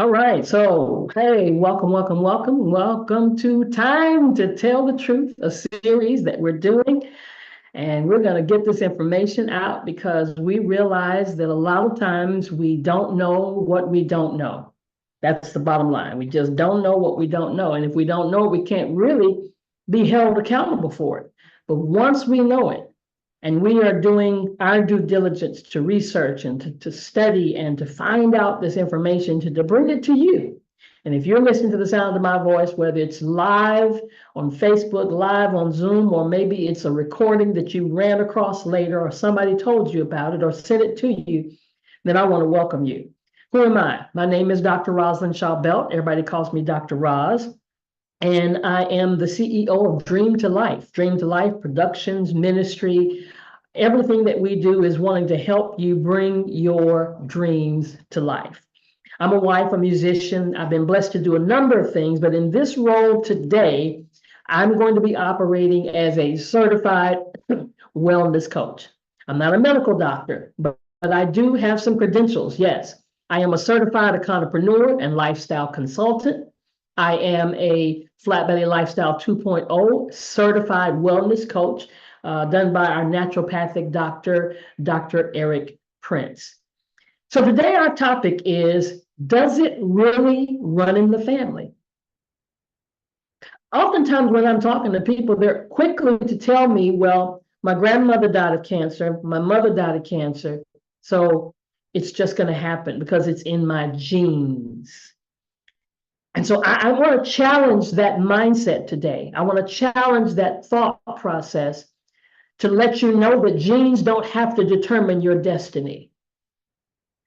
All right, so hey, welcome to Time to Tell the Truth, a series that we're doing. And we're going to get this information out because we realize that a lot of times we don't know what we don't know. That's the bottom line. We just don't know what we don't know. And if we don't know, we can't really be held accountable for it. But once we know it, and we are doing our due diligence to research and to study and to find out this information to bring it to you. And if you're listening to the sound of my voice, whether it's live on Facebook, live on Zoom, or maybe it's a recording that you ran across later, or somebody told you about it or sent it to you, then I want to welcome you. Who am I? My name is Dr. Rosalind Shaw Belt. Everybody calls me Dr. Roz. And I am the CEO of Dream to Life. Dream to Life Productions, Ministry. Everything that we do is wanting to help you bring your dreams to life. I'm a wife, a musician. I've been blessed to do a number of things, but in this role today, I'm going to be operating as a certified wellness coach. I'm not a medical doctor, but I do have some credentials. Yes, I am a certified entrepreneur and lifestyle consultant. I am a Flat Belly Lifestyle 2.0 certified wellness coach, done by our naturopathic doctor, Dr. Eric Prince. So today our topic is, does it really run in the family? Oftentimes when I'm talking to people, they're quickly to tell me, well, my grandmother died of cancer, my mother died of cancer, so it's just going to happen because it's in my genes. And so I want to challenge that mindset today. I want to challenge that thought process to let you know that genes don't have to determine your destiny.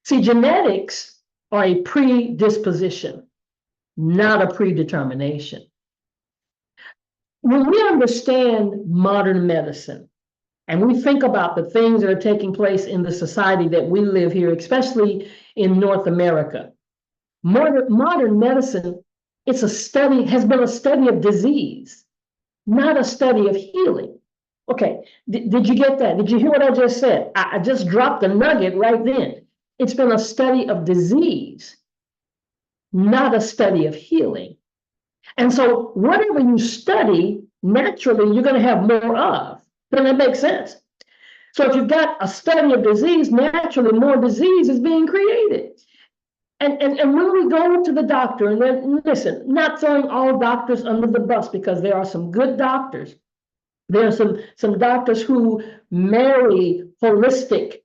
See, genetics are a predisposition, not a predetermination. When we understand modern medicine and we think about the things that are taking place in the society that we live here, especially in North America, modern medicine, has been a study of disease, not a study of healing. Okay, did you get that? Did you hear what I just said? I just dropped a nugget right then. It's been a study of disease, not a study of healing. And so whatever you study, naturally, you're going to have more of. Doesn't that make sense? So if you've got a study of disease, naturally more disease is being created. And when we go to the doctor, and then listen, not throwing all doctors under the bus because there are some good doctors. There are some doctors who marry holistic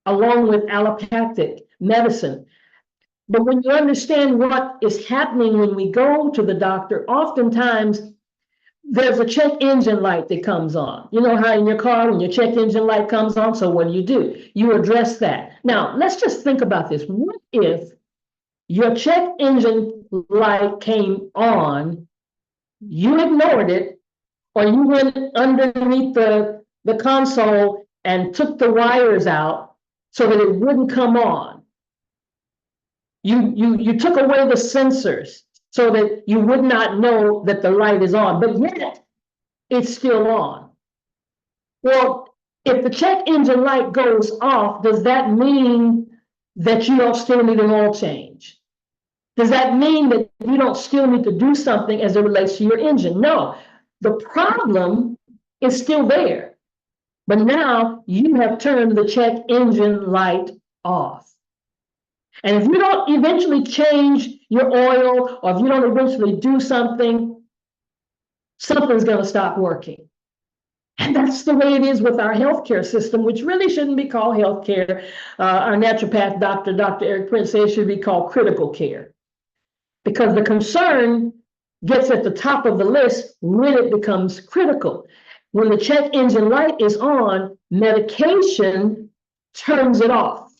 along with allopathic medicine. But when you understand what is happening when we go to the doctor, oftentimes there's a check engine light that comes on. You know how in your car, when your check engine light comes on, so what do? You address that. Now, let's just think about this. What if your check engine light came on, you ignored it, or you went underneath the console and took the wires out so that it wouldn't come on? You took away the sensors so that you would not know that the light is on, but yet it's still on. Well, if the check engine light goes off, does that mean that you don't still need an oil change? Does that mean that you don't still need to do something as it relates to your engine? No, the problem is still there, but now you have turned the check engine light off. And if you don't eventually change your oil, or if you don't eventually do something, something's going to stop working. And that's the way it is with our healthcare system, which really shouldn't be called healthcare. Our naturopath doctor, Dr. Eric Prince, says it should be called critical care, because the concern gets at the top of the list when it becomes critical. When the check engine light is on, medication turns it off,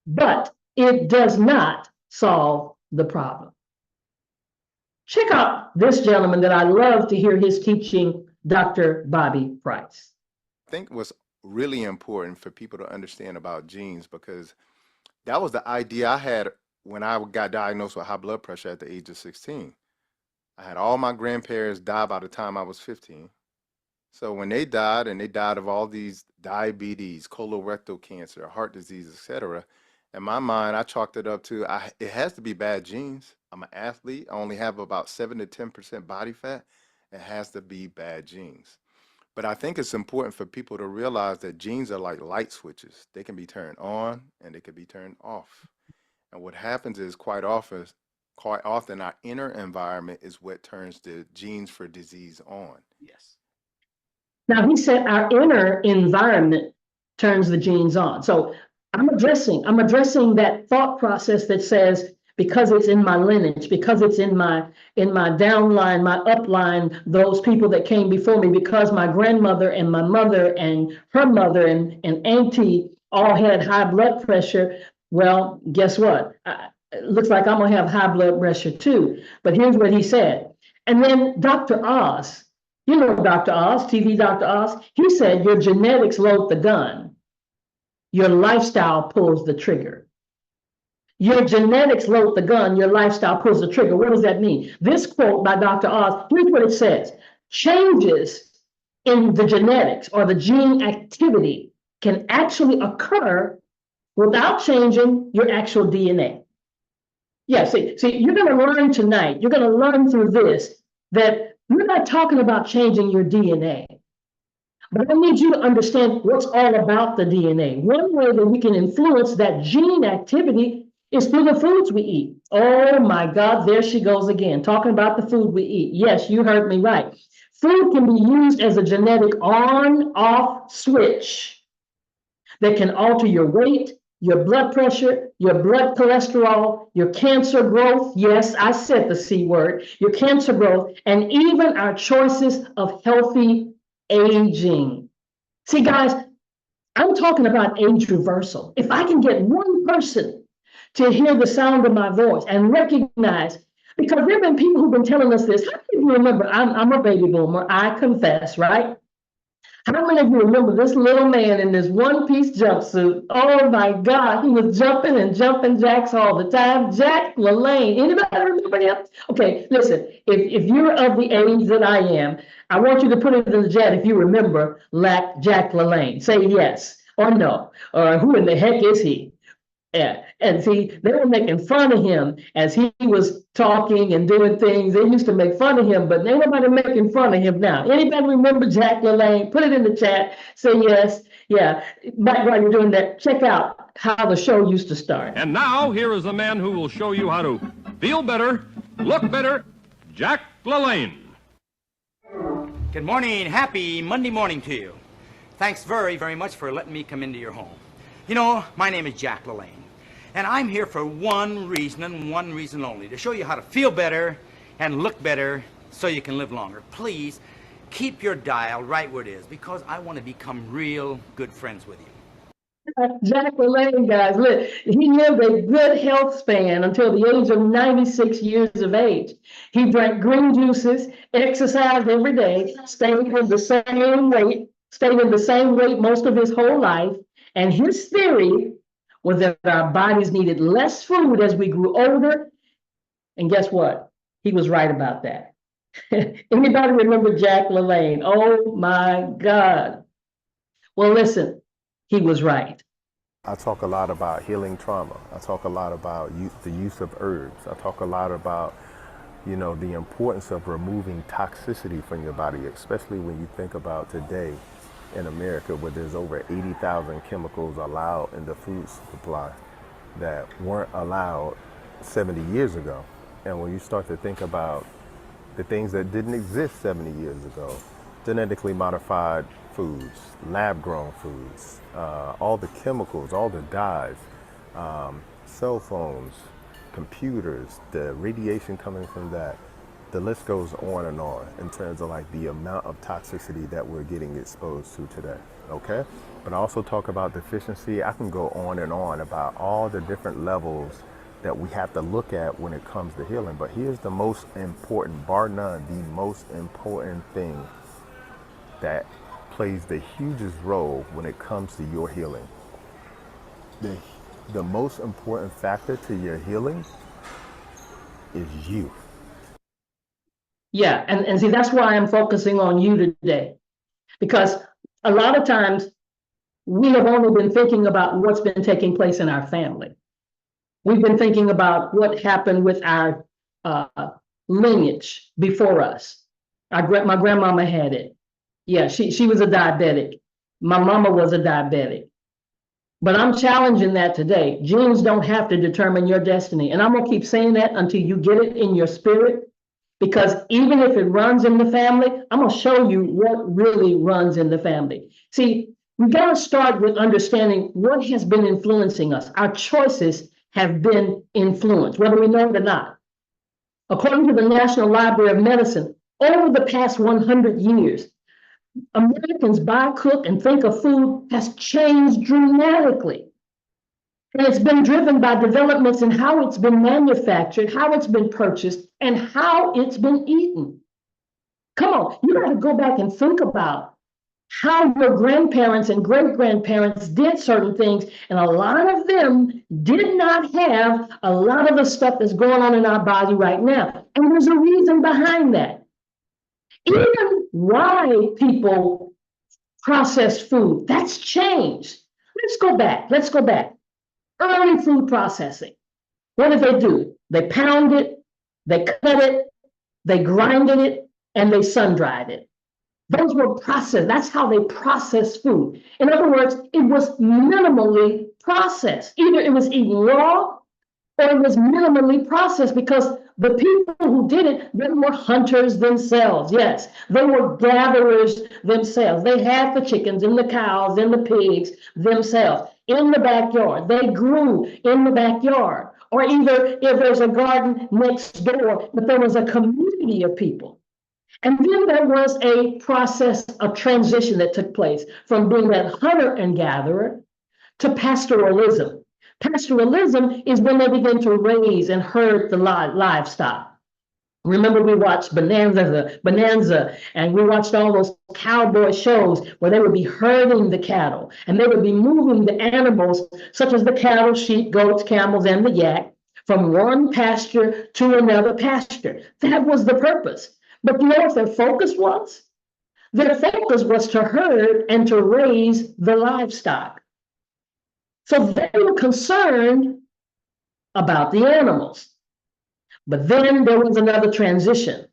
but it does not solve the problem. Check out this gentleman that I love to hear his teaching, Dr. Bobby Price. I think what's really important for people to understand about genes, because that was the idea I had when I got diagnosed with high blood pressure at the age of 16. I had all my grandparents die by the time I was 15. So when they died, and they died of all these diabetes, colorectal cancer, heart disease, etc., In my mind, I chalked it up to it has to be bad genes. I'm an athlete. I only have about 7 to 10% body fat. It has to be bad genes. But I think it's important for people to realize that genes are like light switches. They can be turned on and they can be turned off. And what happens is quite often our inner environment is what turns the genes for disease on. Yes. Now, he said our inner environment turns the genes on. So I'm addressing that thought process that says, because it's in my lineage, because it's in my downline, my upline, those people that came before me, because my grandmother and my mother and her mother and auntie all had high blood pressure. Well, guess what? It looks like I'm gonna have high blood pressure too. But here's what he said. And then Dr. Oz, you know Dr. Oz, TV Dr. Oz, he said your genetics load the gun. Your lifestyle pulls the trigger. Your genetics load the gun, your lifestyle pulls the trigger. What does that mean? This quote by Dr. Oz, here's what it says. Changes in the genetics or the gene activity can actually occur without changing your actual DNA. Yeah, see, you're going to learn tonight, you're going to learn through this, that we're not talking about changing your DNA. But I need you to understand what's all about the DNA. One way that we can influence that gene activity is through the foods we eat. Oh my God, there she goes again, talking about the food we eat. Yes, you heard me right. Food can be used as a genetic on-off switch that can alter your weight, your blood pressure, your blood cholesterol, your cancer growth. Yes, I said the C word, your cancer growth, and even our choices of healthy aging. See, guys, I'm talking about age reversal. If I can get one person to hear the sound of my voice and recognize, because there have been people who've been telling us this. How many of you remember? I'm a baby boomer, I confess, right? How many of you remember this little man in this one-piece jumpsuit? Oh my God, he was jumping and jumping jacks all the time. Jack LaLanne. Anybody remember him? Okay, listen, if you're of the age that I am, I want you to put it in the chat if you remember Jack LaLanne. Say yes or no, or who in the heck is he? Yeah, and see, they were making fun of him as he was talking and doing things. They used to make fun of him, but ain't nobody making fun of him now. Anybody remember Jack LaLanne? Put it in the chat. Say yes. Yeah. But while you're doing that, check out how the show used to start. And now, here is the man who will show you how to feel better, look better, Jack LaLanne. Good morning. Happy Monday morning to you. Thanks very, very much for letting me come into your home. You know, my name is Jack LaLanne, and I'm here for one reason and one reason only, to show you how to feel better and look better so you can live longer. Please keep your dial right where it is, because I want to become real good friends with you. Jack LaLanne, guys, look, he lived a good health span until the age of 96 years of age. He drank green juices, exercised every day, stayed in the same weight most of his whole life. And his theory was that our bodies needed less food as we grew older. And guess what? He was right about that. Anybody remember Jack LaLanne? Oh my God. Well, listen, he was right. I talk a lot about healing trauma. I talk a lot about the use of herbs. I talk a lot about, the importance of removing toxicity from your body, especially when you think about today in America, where there's over 80,000 chemicals allowed in the food supply that weren't allowed 70 years ago. And when you start to think about the things that didn't exist 70 years ago, genetically modified foods, lab-grown foods, all the chemicals, all the dyes, cell phones, computers, the radiation coming from that, the list goes on and on in terms of like the amount of toxicity that we're getting exposed to today, okay? But I also talk about deficiency. I can go on and on about all the different levels that we have to look at when it comes to healing. But here's the most important, bar none, the most important thing that plays the hugest role when it comes to your healing. The most important factor to your healing is you. Yeah, and see, that's why I'm focusing on you today, because a lot of times we have only been thinking about what's been taking place in our family. We've been thinking about what happened with our lineage before us. My grandmama had it. Yeah, she was a diabetic. My mama was a diabetic. But I'm challenging that today. Genes don't have to determine your destiny. And I'm gonna keep saying that until you get it in your spirit. Because even if it runs in the family, I'm gonna show you what really runs in the family. See, we gotta start with understanding what has been influencing us. Our choices have been influenced, whether we know it or not. According to the National Library of Medicine, over the past 100 years, Americans buy, cook, and think of food has changed dramatically. And it's been driven by developments in how it's been manufactured, how it's been purchased, and how it's been eaten. Come on, you got to go back and think about how your grandparents and great-grandparents did certain things, and a lot of them did not have a lot of the stuff that's going on in our body right now. And there's a reason behind that. Even why people process food, that's changed. Let's go back. Early food processing. What did they do? They pound it, they cut it, they grinded it, and they sun-dried it. Those were processed. That's how they processed food. In other words, it was minimally processed. Either it was eaten raw or it was minimally processed, because the people who did it, they were hunters themselves. Yes, they were gatherers themselves. They had the chickens and the cows and the pigs themselves in the backyard. They grew in the backyard. Or either if there's a garden next door, but there was a community of people. And then there was a process, a transition that took place from being that hunter and gatherer to pastoralism. Pastoralism is when they begin to raise and herd the livestock. Remember, we watched Bonanza, and we watched all those cowboy shows where they would be herding the cattle, and they would be moving the animals, such as the cattle, sheep, goats, camels, and the yak, from one pasture to another pasture. That was the purpose. But you know what their focus was? Their focus was to herd and to raise the livestock. So they were concerned about the animals. But then there was another transition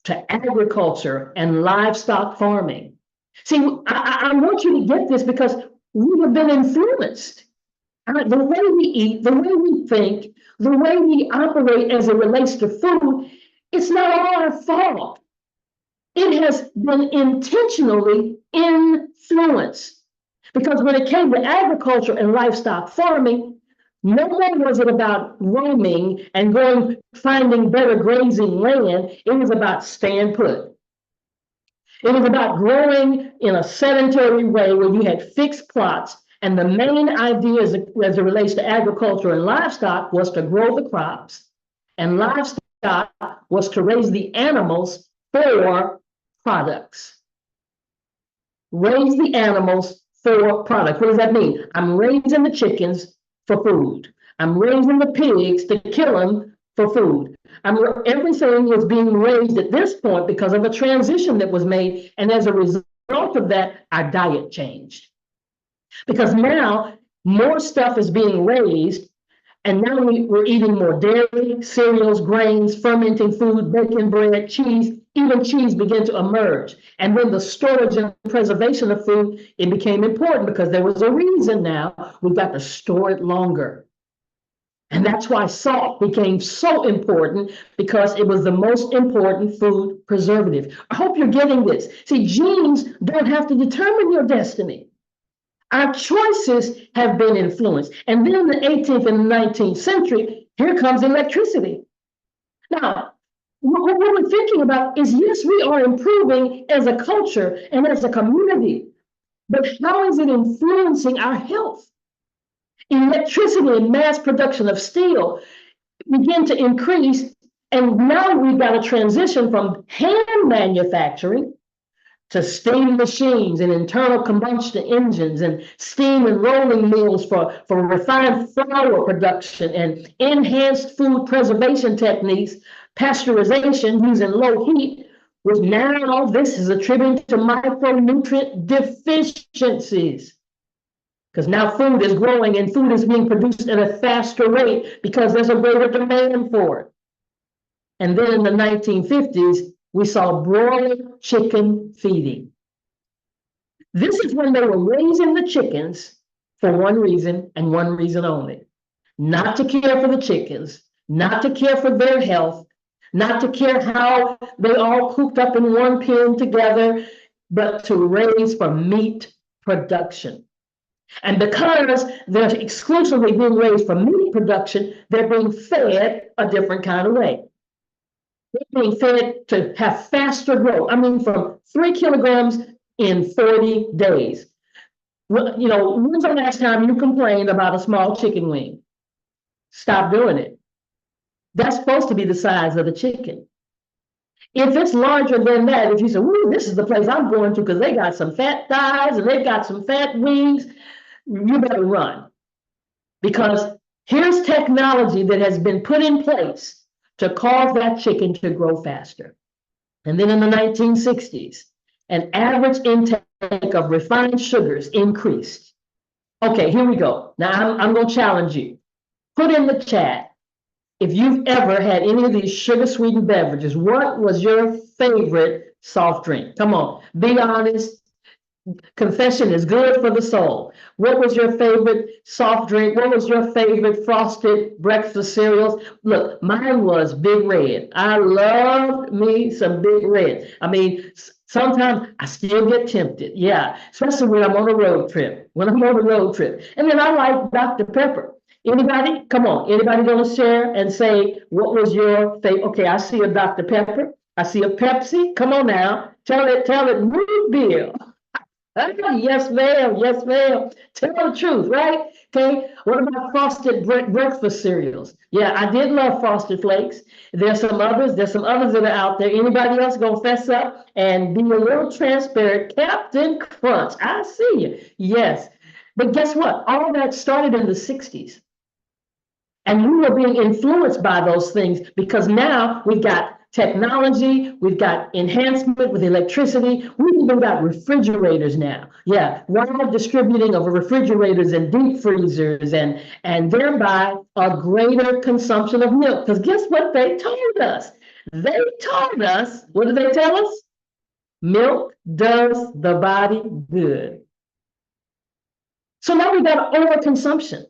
to agriculture and livestock farming. See, I want you to get this, because we have been influenced. The way we eat, the way we think, the way we operate as it relates to food, it's not all our fault. It has been intentionally influenced. Because when it came to agriculture and livestock farming, no more was it about roaming and going, finding better grazing land. It was about staying put. It was about growing in a sedentary way where you had fixed plots. And the main idea as it relates to agriculture and livestock was to grow the crops. And livestock was to raise the animals for products. Raise the animals for products. What does that mean? I'm raising the chickens for food. I'm raising the pigs to kill them for food. Everything was being raised at this point because of a transition that was made. And as a result of that, our diet changed. Because now more stuff is being raised, and now we're eating more dairy, cereals, grains, fermenting food, bacon, bread, cheese. Even cheese began to emerge. And then the storage and preservation of food, it became important because there was a reason now we've got to store it longer. And that's why salt became so important, because it was the most important food preservative. I hope you're getting this. See, genes don't have to determine your destiny. Our choices have been influenced. And then in the 18th and 19th century, here comes electricity. Now, what we're thinking about is, yes, we are improving as a culture and as a community, but how is it influencing our health? Electricity and mass production of steel begin to increase, and now we've got a transition from hand manufacturing to steam machines and internal combustion engines and steam and rolling mills for refined flour production and enhanced food preservation techniques, pasteurization using low heat, which now all this is attributed to micronutrient deficiencies. Because now food is growing and food is being produced at a faster rate because there's a greater demand for it. And then in the 1950s, we saw broiler chicken feeding. This is when they were raising the chickens for one reason and one reason only. Not to care for the chickens, not to care for their health, not to care how they all cooped up in one pen together, but to raise for meat production. And because they're exclusively being raised for meat production, they're being fed a different kind of way. They're being fed to have faster growth. I mean, from 3 kilograms in 40 days. Well, you know, when's the last time you complained about a small chicken wing? Stop doing it. That's supposed to be the size of the chicken. If it's larger than that, if you say, "Ooh, this is the place I'm going to because they got some fat thighs and they've got some fat wings," you better run. Because here's technology that has been put in place to cause that chicken to grow faster. And then in the 1960s, an average intake of refined sugars increased. Okay, here we go. Now I'm going to challenge you. Put in the chat, if you've ever had any of these sugar sweetened beverages, what was your favorite soft drink? Come on, be honest. Confession is good for the soul. What was your favorite soft drink? What was your favorite frosted breakfast cereals? Look, mine was Big Red. I loved me some Big Red. I mean, sometimes I still get tempted. Yeah, especially when I'm on a road trip. And then I like Dr. Pepper. Anybody? Come on. Anybody going to share and say, what was your favorite? Okay, I see a Dr. Pepper. I see a Pepsi. Come on now. Tell it, root beer. Yes, ma'am. Yes, ma'am. Tell the truth, right? Okay. What about frosted breakfast cereals? Yeah, I did love Frosted Flakes. There's some others that are out there. Anybody else gonna fess up and be a little transparent? Captain Crunch. I see you. Yes. But guess what? All that started in the 60s. And we were being influenced by those things because now we've got technology, we've got enhancement with electricity, we've even got refrigerators now. Yeah, wide distributing of refrigerators and deep freezers and thereby a greater consumption of milk. Because guess what they told us? They told us, what did they tell us? Milk does the body good. So now we've got overconsumption.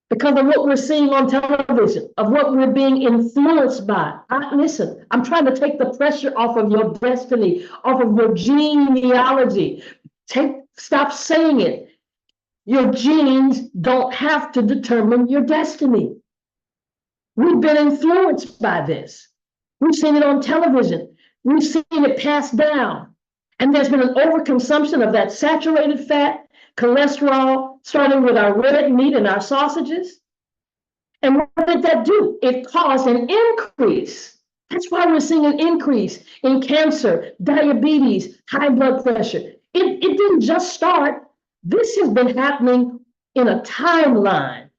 Because of what we're seeing on television, of what we're being influenced by. Listen, I'm trying to take the pressure off of your destiny, off of your genealogy. Stop saying it. Your genes don't have to determine your destiny. We've been influenced by this. We've seen it on television. We've seen it passed down. And there's been an overconsumption of that saturated fat, cholesterol, starting with our red meat and our sausages. And what did that do? It caused an increase. That's why we're seeing an increase in cancer, diabetes, high blood pressure. It didn't just start. This has been happening in a timeline.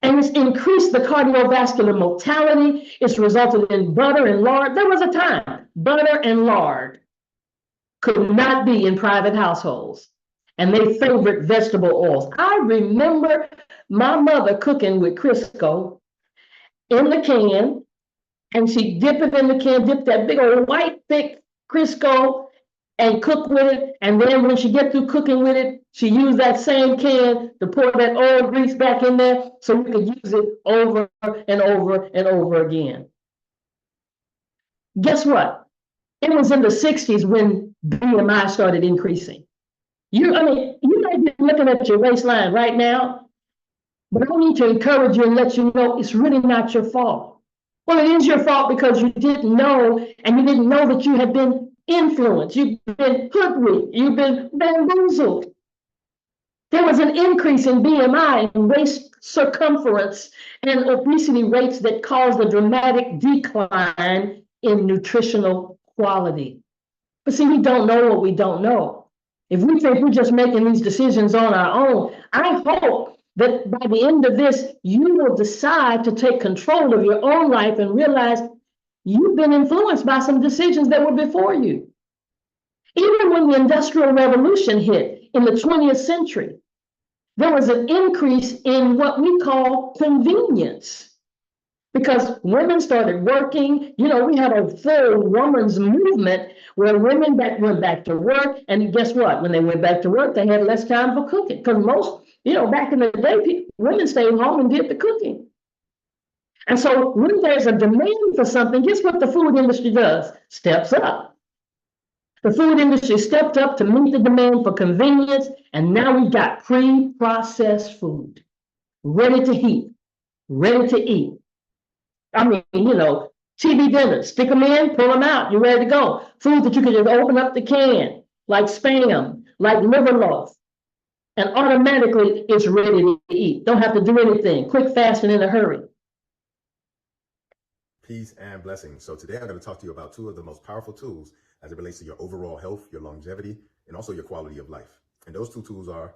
And it's increased the cardiovascular mortality. It's resulted in butter and lard. There was a time butter and lard could not be in private households. And they favored vegetable oils. I remember my mother cooking with Crisco in the can, and she dip it in the can, dip that big old white thick Crisco and cook with it. And then when she get through cooking with it, she used that same can to pour that oil grease back in there so we could use it over and over and over again. Guess what? It was in the 60s when BMI started increasing. You might be looking at your waistline right now, but I need to encourage you and let you know it's really not your fault. Well, it is your fault because you didn't know, and you didn't know that you had been influenced, you've been hoodwinked, you've been bamboozled. There was an increase in BMI and waist circumference and obesity rates that caused a dramatic decline in nutritional quality. But see, we don't know what we don't know. If we think we're just making these decisions on our own, I hope that by the end of this, you will decide to take control of your own life and realize you've been influenced by some decisions that were before you. Even when the Industrial Revolution hit, in the 20th century, there was an increase in what we call convenience. Because women started working, we had a full woman's movement where women went back to work. And guess what? When they went back to work, they had less time for cooking. Because most, back in the day, women stayed home and did the cooking. And so when there's a demand for something, guess what the food industry does? Steps up. The food industry stepped up to meet the demand for convenience. And now we've got pre-processed food, ready to heat, ready to eat. I mean, TV dinners, stick them in, pull them out, you're ready to go. Food that you can just open up the can, like Spam, like liver loaf, and automatically it's ready to eat. Don't have to do anything. Quick, fast, and in a hurry. Peace and blessings. So today I'm going to talk to you about two of the most powerful tools as it relates to your overall health, your longevity, and also your quality of life. And those two tools are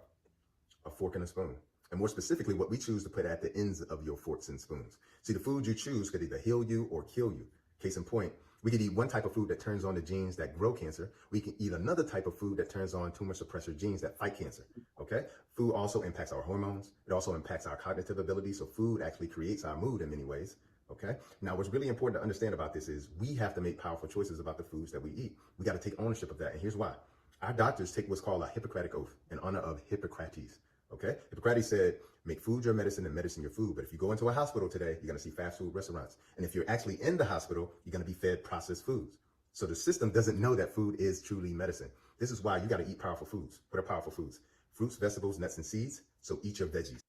a fork and a spoon. And more specifically, what we choose to put at the ends of your forks and spoons. See, the food you choose could either heal you or kill you. Case in point, we could eat one type of food that turns on the genes that grow cancer. We can eat another type of food that turns on tumor suppressor genes that fight cancer, okay? Food also impacts our hormones. It also impacts our cognitive ability. So food actually creates our mood in many ways, okay? Now, what's really important to understand about this is we have to make powerful choices about the foods that we eat. We got to take ownership of that. And here's why. Our doctors take what's called a Hippocratic oath in honor of Hippocrates. Okay, Hippocrates said, make food your medicine and medicine your food. But if you go into a hospital today, you're going to see fast food restaurants. And if you're actually in the hospital, you're going to be fed processed foods. So the system doesn't know that food is truly medicine. This is why you got to eat powerful foods. What are powerful foods? Fruits, vegetables, nuts, and seeds. So eat your veggies.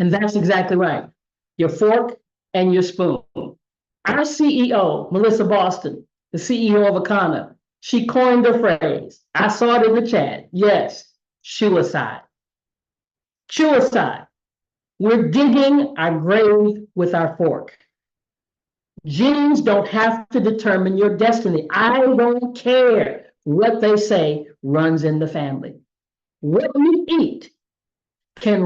And that's exactly right. Your fork and your spoon. Our CEO, Melissa Boston, the CEO of Akana, she coined the phrase. I saw it in the chat. Yes. Suicide. Suicide. We're digging our grave with our fork. Genes don't have to determine your destiny. I don't care what they say runs in the family. What you eat can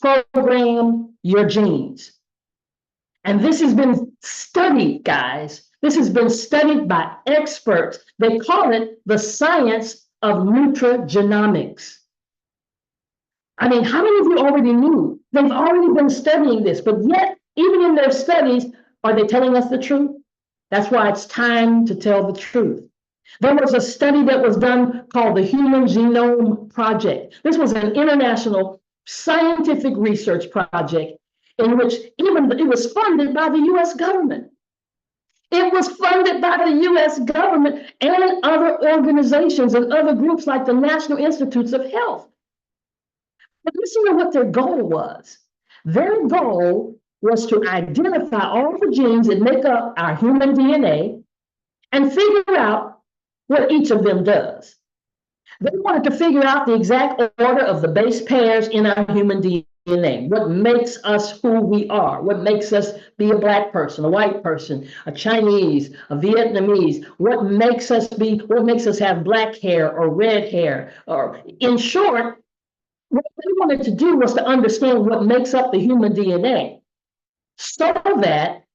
reprogram your genes. And this has been studied, guys. This has been studied by experts. They call it the science of nutrigenomics. I mean, how many of you already knew? They've already been studying this, but yet, even in their studies, are they telling us the truth? That's why it's time to tell the truth. There was a study that was done called the Human Genome Project. This was an international scientific research project in which it was funded by the US government. It was funded by the US government and other organizations and other groups like the National Institutes of Health. But listen to what their goal was. Their goal was to identify all the genes that make up our human DNA and figure out what each of them does. They wanted to figure out the exact order of the base pairs in our human DNA. What makes us who we are? What makes us be a Black person, a white person, a Chinese, a Vietnamese? What makes us have black hair or red hair? Or in short, what they wanted to do was to understand what makes up the human DNA so that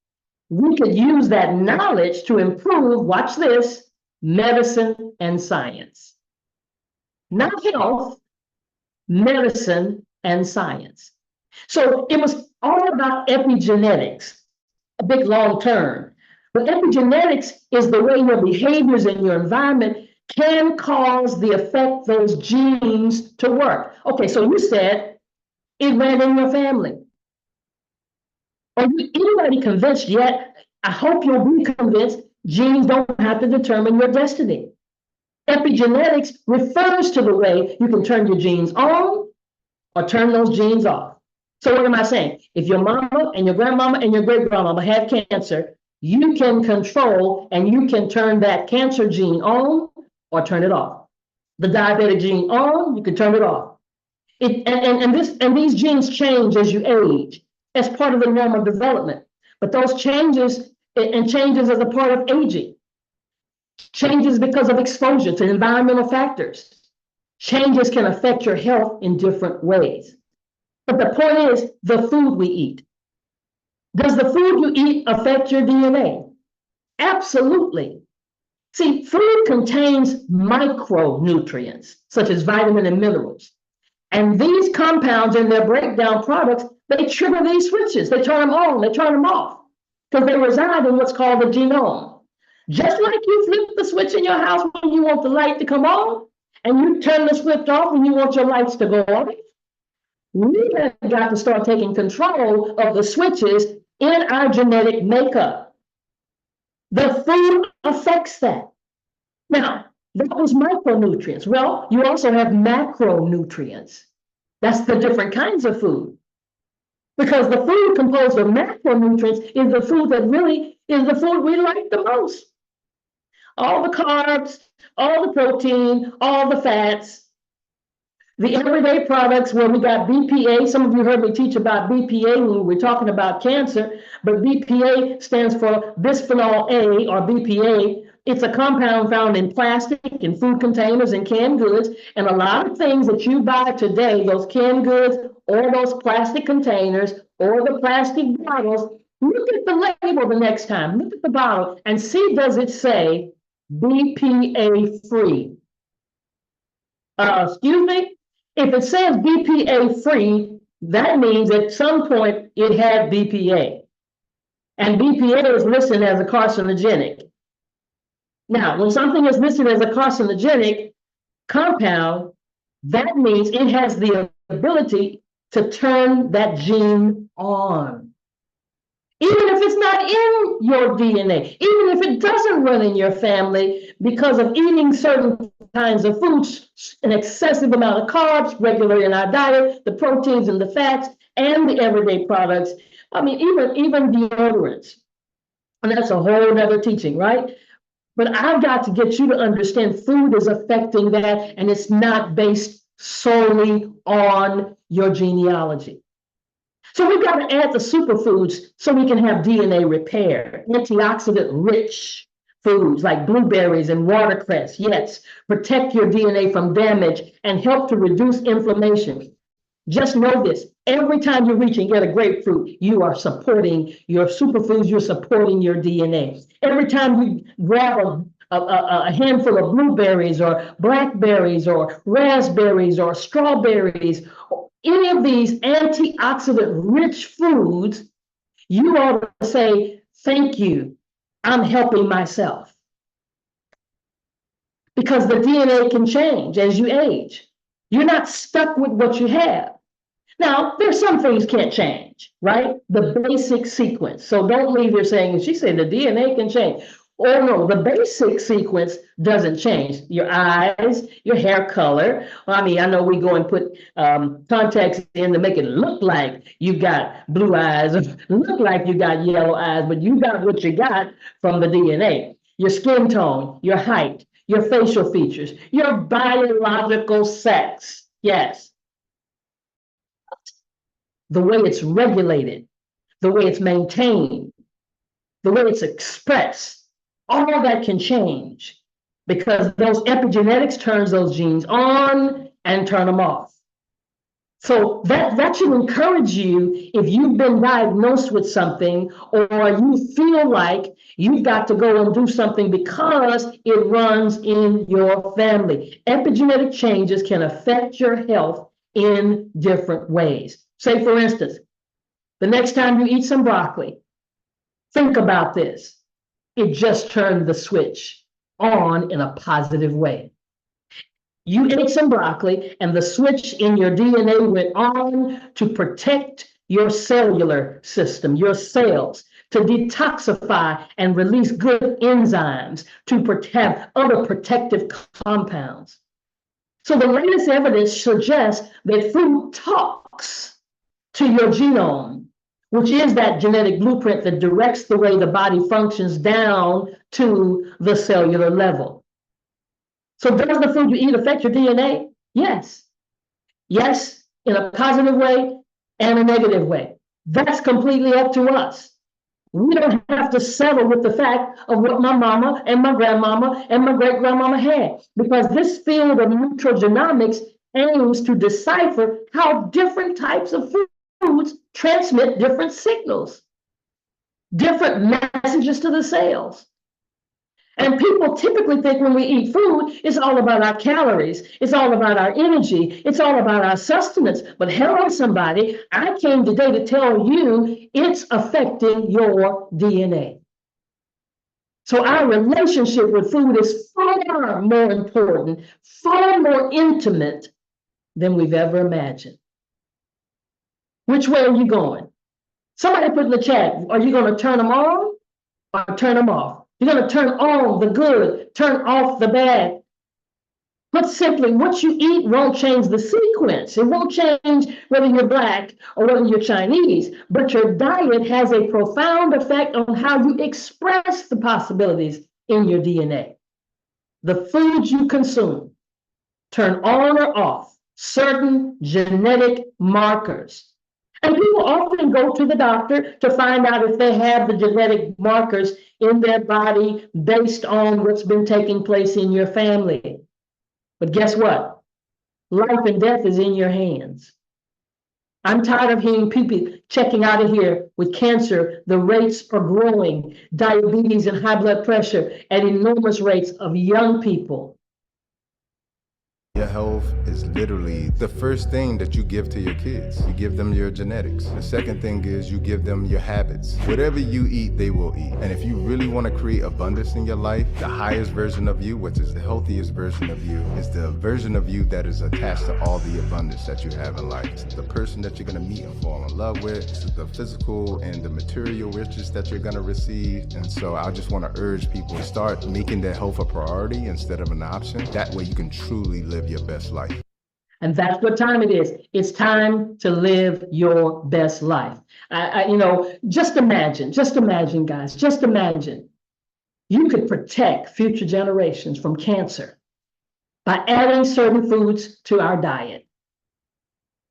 we could use that knowledge to improve, watch this, medicine and science. Not health, medicine and science. So it was all about epigenetics, a big long term. But epigenetics is the way your behaviors and your environment can cause the effect those genes to work. Okay, so you said it ran in your family. Are you anybody convinced yet? I hope you'll be convinced genes don't have to determine your destiny. Epigenetics refers to the way you can turn your genes on or turn those genes off. So what am I saying? If your mama and your grandmama and your great-grandmama have cancer, you can control and you can turn that cancer gene on or turn it off. The diabetic gene on, you can turn it off. These genes change as you age as part of the normal development. But those changes as a part of aging. Changes because of exposure to environmental factors. Changes can affect your health in different ways. But the point is the food we eat. Does the food you eat affect your DNA? Absolutely. See, food contains micronutrients, such as vitamin and minerals. And these compounds in their breakdown products, they trigger these switches. They turn them on, they turn them off, because they reside in what's called the genome. Just like you flip the switch in your house when you want the light to come on, and you turn the switch off when you want your lights to go off, we have got to start taking control of the switches in our genetic makeup. The food affects that. Now, that was micronutrients. Well, you also have macronutrients. That's the different kinds of food. Because the food composed of macronutrients is the food that really is the food we like the most. All the carbs, all the protein, all the fats, the everyday products where we got BPA. Some of you heard me teach about BPA when we were talking about cancer, but BPA stands for bisphenol A, or BPA. It's a compound found in plastic, in food containers, and canned goods. And a lot of things that you buy today, those canned goods or those plastic containers or the plastic bottles, look at the label the next time. Look at the bottle and see, does it say BPA free? Excuse me? If it says BPA free, that means at some point it had BPA. And BPA is listed as a carcinogenic. Now, when something is listed as a carcinogenic compound, that means it has the ability to turn that gene on. Even if it's not in your DNA, even if it doesn't run in your family because of eating certain kinds of foods, an excessive amount of carbs regularly in our diet, the proteins and the fats, and the everyday products. I mean, even deodorants. And that's a whole other teaching, right? But I've got to get you to understand food is affecting that, and it's not based solely on your genealogy. So we've got to add the superfoods so we can have DNA repair, antioxidant-rich foods like blueberries and watercress. Yes, protect your DNA from damage and help to reduce inflammation. Just know this, every time you reach and get a grapefruit, you are supporting your superfoods, you're supporting your DNA. Every time you grab a handful of blueberries or blackberries or raspberries or strawberries, any of these antioxidant-rich foods, you ought to say, thank you, I'm helping myself. Because the DNA can change as you age. You're not stuck with what you have. Now, there's some things can't change, right? The basic sequence. So don't leave here saying, she said the DNA can change. Oh no, the basic sequence doesn't change. Your eyes, your hair color. I mean, I know we go and put contacts in to make it look like you got blue eyes, look like you got yellow eyes, but you got what you got from the DNA. Your skin tone, your height, your facial features, your biological sex. Yes. The way it's regulated, the way it's maintained, the way it's expressed. All of that can change because those epigenetics turns those genes on and turn them off. So that should encourage you if you've been diagnosed with something or you feel like you've got to go and do something because it runs in your family. Epigenetic changes can affect your health in different ways. Say, for instance, the next time you eat some broccoli, think about this. It just turned the switch on in a positive way. You ate some broccoli and the switch in your DNA went on to protect your cellular system, your cells, to detoxify and release good enzymes, to have other protective compounds. So the latest evidence suggests that food talks to your genome, which is that genetic blueprint that directs the way the body functions down to the cellular level. So does the food you eat affect your DNA? Yes. Yes, in a positive way and a negative way. That's completely up to us. We don't have to settle with the fact of what my mama and my grandmama and my great-grandmama had, because this field of nutrigenomics aims to decipher how different types of foods transmit different signals, different messages to the cells. And people typically think when we eat food, it's all about our calories. It's all about our energy. It's all about our sustenance. But hello, somebody, I came today to tell you it's affecting your DNA. So our relationship with food is far more important, far more intimate than we've ever imagined. Which way are you going? Somebody put in the chat, are you going to turn them on or turn them off? You're going to turn on the good, turn off the bad. Put simply, what you eat won't change the sequence. It won't change whether you're Black or whether you're Chinese, but your diet has a profound effect on how you express the possibilities in your DNA. The foods you consume turn on or off certain genetic markers. And people often go to the doctor to find out if they have the genetic markers in their body based on what's been taking place in your family. But guess what? Life and death is in your hands. I'm tired of hearing people checking out of here with cancer. The rates are growing, diabetes and high blood pressure at enormous rates of young people. Your health is literally the first thing that you give to your kids. You give them your genetics. The second thing is you give them your habits. Whatever you eat, they will eat. And if you really want to create abundance in your life, the highest version of you, which is the healthiest version of you, is the version of you that is attached to all the abundance that you have in life. It's the person that you're going to meet and fall in love with. It's the physical and the material riches that you're going to receive. And so I just want to urge people to start making their health a priority instead of an option. That way you can truly live your best life. And that's what time it is. It's time to live your best life. Just imagine, guys, just imagine you could protect future generations from cancer by adding certain foods to our diet.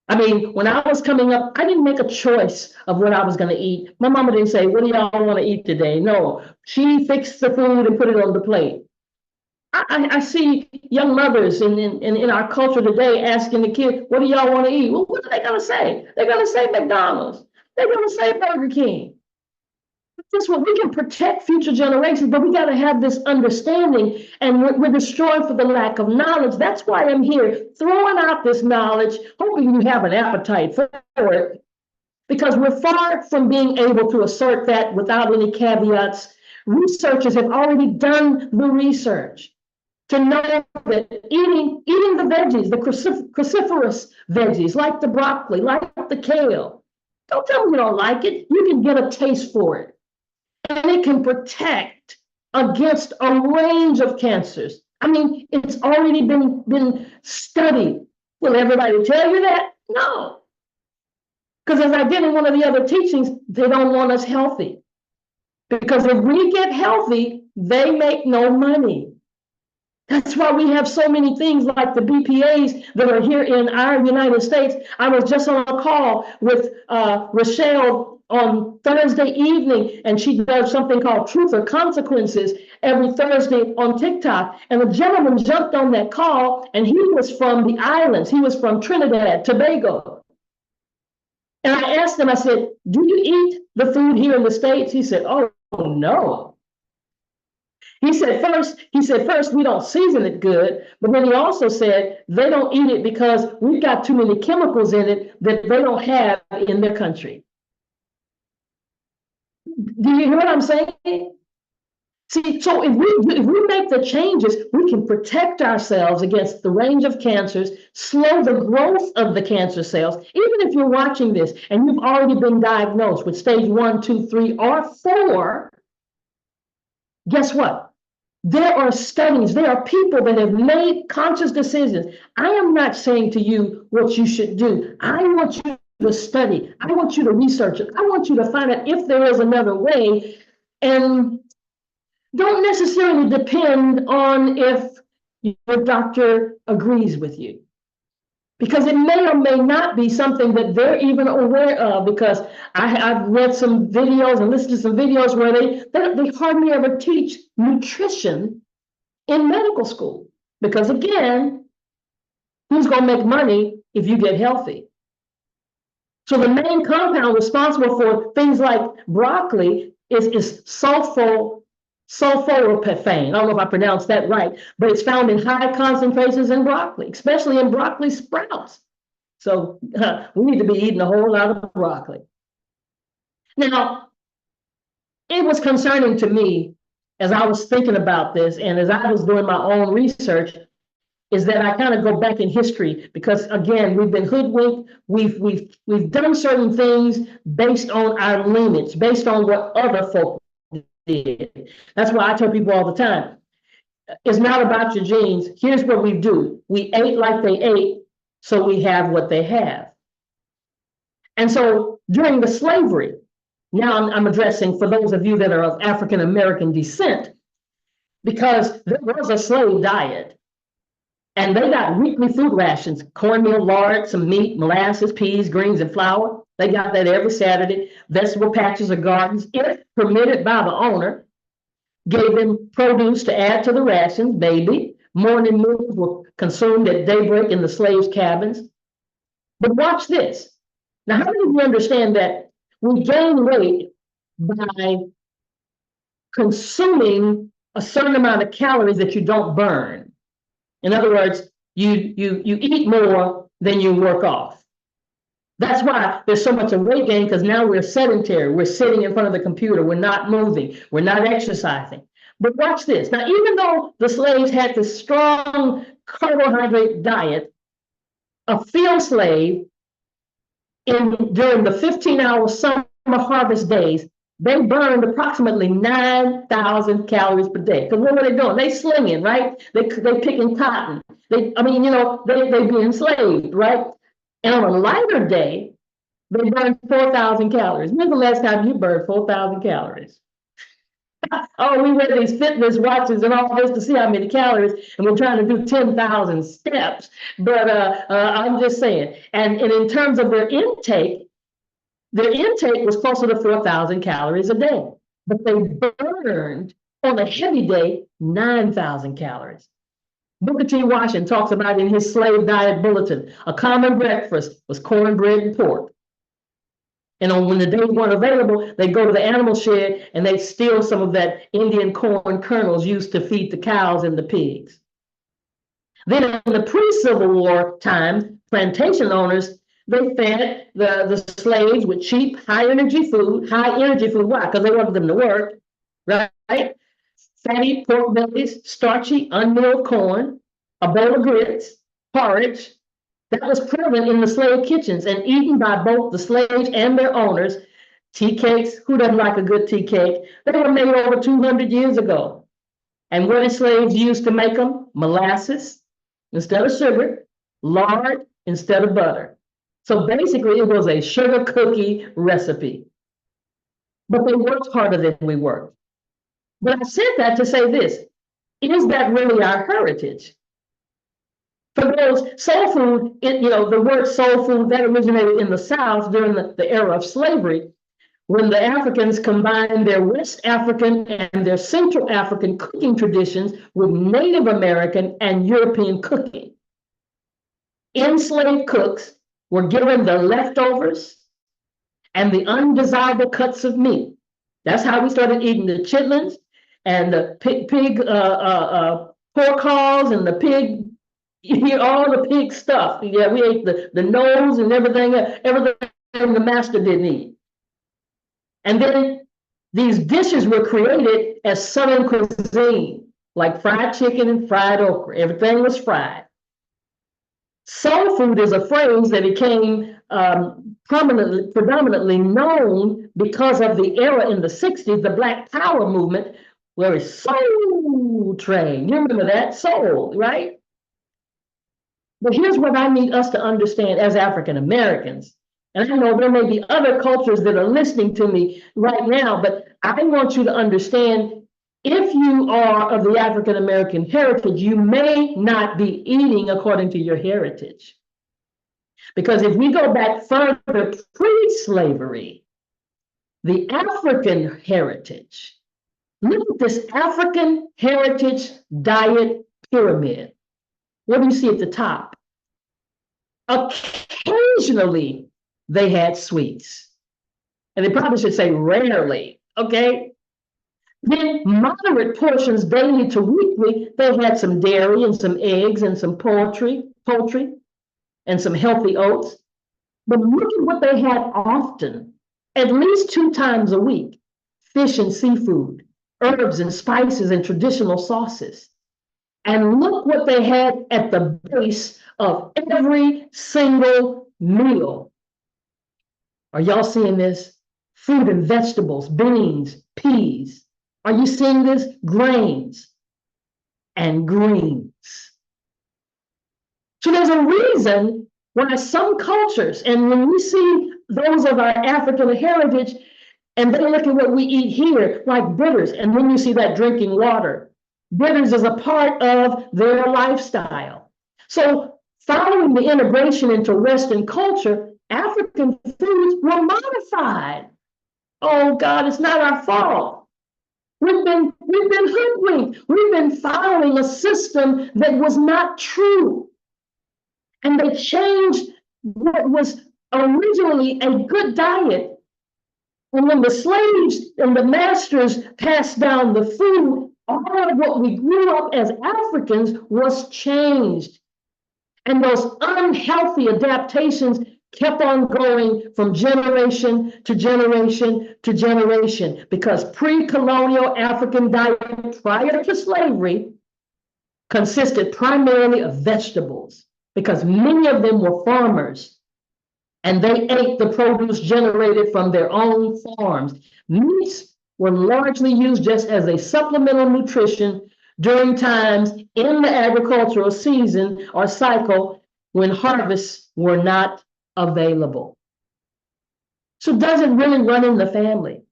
I mean, when I was coming up, I didn't make a choice of what I was going to eat. My mama didn't say, what do y'all want to eat today? No, she fixed the food and put it on the plate. I see young mothers in our culture today asking the kids, what do y'all want to eat? Well, what are they going to say? They're going to say McDonald's. They're going to say Burger King. That's what we can protect future generations, but we got to have this understanding, and we're destroyed for the lack of knowledge. That's why I'm here throwing out this knowledge, hoping you have an appetite for it, because we're far from being able to assert that without any caveats. Researchers have already done the research to know that eating the veggies, the cruciferous veggies, like the broccoli, like the kale, don't tell me you don't like it. You can get a taste for it. And it can protect against a range of cancers. I mean, it's already been studied. Will everybody tell you that? No. Because as I did in one of the other teachings, they don't want us healthy. Because if we get healthy, they make no money. That's why we have so many things like the BPAs that are here in our United States. I was just on a call with Rochelle on Thursday evening, and she does something called Truth or Consequences every Thursday on TikTok. And a gentleman jumped on that call, and he was from the islands. He was from Trinidad, Tobago. And I asked him, I said, do you eat the food here in the States? He said, oh, no. He said, first, we don't season it good, but then he also said they don't eat it because we've got too many chemicals in it that they don't have in their country. Do you hear what I'm saying? See, so if we make the changes, we can protect ourselves against the range of cancers, slow the growth of the cancer cells. Even if you're watching this and you've already been diagnosed with stage 1, 2, 3, or 4, guess what? There are studies, there are people that have made conscious decisions. I am not saying to you what you should do. I want you to study. I want you to research it. I want you to find out if there is another way. And don't necessarily depend on if your doctor agrees with you. Because it may or may not be something that they're even aware of, because I've read some videos and listened to some videos where they hardly ever teach nutrition in medical school. Because again, who's going to make money if you get healthy? So the main compound responsible for things like broccoli is sulfonylurea. sulforaphane. I don't know if I pronounced that right, but it's found in high concentrations in broccoli, especially in broccoli sprouts. So we need to be eating a whole lot of broccoli. Now, it was concerning to me as I was thinking about this and as I was doing my own research, is that I kind of go back in history because again, we've been hoodwinked. We've done certain things based on our lineage, based on what other folk did. That's why I tell people all the time, it's not about your genes. Here's what we do. We ate like they ate, so we have what they have. And so during the slavery, now I'm addressing for those of you that are of African American descent, because there was a slave diet. And they got weekly food rations, cornmeal, lard, some meat, molasses, peas, greens, and flour. They got that every Saturday. Vegetable patches or gardens, if permitted by the owner, gave them produce to add to the rations, baby. Morning meals were consumed at daybreak in the slaves' cabins. But watch this. Now, how many of you understand that we gain weight by consuming a certain amount of calories that you don't burn? In other words, you eat more than you work off. That's why there's so much of weight gain, because now we're sedentary. We're sitting in front of the computer. We're not moving. We're not exercising. But watch this. Now, even though the slaves had this strong carbohydrate diet, a field slave during the 15-hour summer harvest days, they burned approximately 9,000 calories per day. Because what were they doing? They slinging, right? They picking cotton. They be enslaved, right? And on a lighter day, they burned 4,000 calories. When's the last time you burned 4,000 calories? Oh, we wear these fitness watches and all this to see how many calories, and we're trying to do 10,000 steps. But I'm just saying. And in terms of their intake was closer to 4,000 calories a day, but they burned on a heavy day 9,000 calories. Booker T. Washington talks about in his slave diet bulletin, a common breakfast was cornbread and pork. And when the days weren't available, they go to the animal shed and they steal some of that Indian corn kernels used to feed the cows and the pigs. Then in the pre-Civil War time, plantation owners, they fed the slaves with cheap, high energy food. Why? Because they wanted them to work, right? Fatty pork bellies, starchy, unmilled corn, a bowl of grits, porridge. That was prevalent in the slave kitchens and eaten by both the slaves and their owners. Tea cakes, who doesn't like a good tea cake? They were made over 200 years ago. And what did slaves use to make them? Molasses instead of sugar, lard instead of butter. So basically, it was a sugar cookie recipe. But they worked harder than we worked. But I said that to say this, is that really our heritage? For those soul food, the word soul food, that originated in the South during the era of slavery, when the Africans combined their West African and their Central African cooking traditions with Native American and European cooking. Enslaved cooks were given the leftovers and the undesirable cuts of meat. That's how we started eating the chitlins and the pig pork hulls and the pig, all the pig stuff. Yeah, we ate the nose and everything the master didn't eat. And then these dishes were created as Southern cuisine, like fried chicken and fried okra. Everything was fried. Soul food is a phrase that became predominantly known because of the era in the 60s, the Black Power movement, where it's Soul Train. You remember that? Soul, right? But here's what I need us to understand as African Americans. And I know there may be other cultures that are listening to me right now, but I want you to understand, if you are of the African American heritage, you may not be eating according to your heritage. Because if we go back further pre-slavery, the African heritage, look at this African heritage diet pyramid. What do you see at the top? Occasionally, they had sweets. And they probably should say rarely, okay? Then moderate portions daily to weekly, they had some dairy and some eggs and some poultry, and some healthy oats. But look at what they had often, at least 2 times a week: fish and seafood, herbs and spices and traditional sauces. And look what they had at the base of every single meal. Are y'all seeing this? Fruit and vegetables, beans, peas. Are you seeing this? Grains and greens. So there's a reason why some cultures, and when we see those of our African heritage, and they look at what we eat here, like bitters, and then you see that drinking water. Bitters is a part of their lifestyle. So following the integration into Western culture, African foods were modified. Oh God, it's not our fault. We've been hoodwinked. We've been following a system that was not true. And they changed what was originally a good diet. And when the slaves and the masters passed down the food, all of what we grew up as Africans was changed. And those unhealthy adaptations kept on going from generation to generation to generation, because pre-colonial African diet prior to slavery consisted primarily of vegetables, because many of them were farmers and they ate the produce generated from their own farms. Meats were largely used just as a supplemental nutrition during times in the agricultural season or cycle when harvests were not available. So does it really run in the family?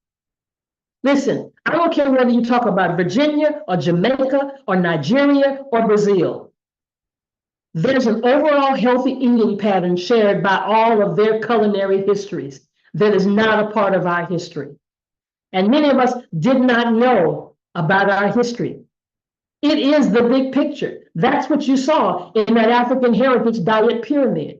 Listen, I don't care whether you talk about Virginia or Jamaica or Nigeria or Brazil. There's an overall healthy eating pattern shared by all of their culinary histories that is not a part of our history. And many of us did not know about our history. It is the big picture. That's what you saw in that African heritage diet pyramid.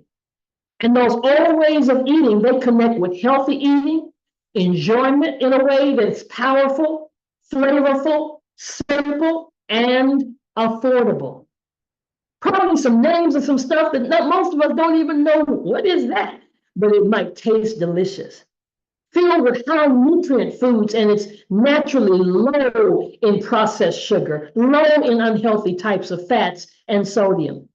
And those old ways of eating, they connect with healthy eating, enjoyment in a way that's powerful, flavorful, simple, and affordable. Probably some names of some stuff that most of us don't even know what is that, but it might taste delicious. Filled with high nutrient foods, and it's naturally low in processed sugar, low in unhealthy types of fats and sodium.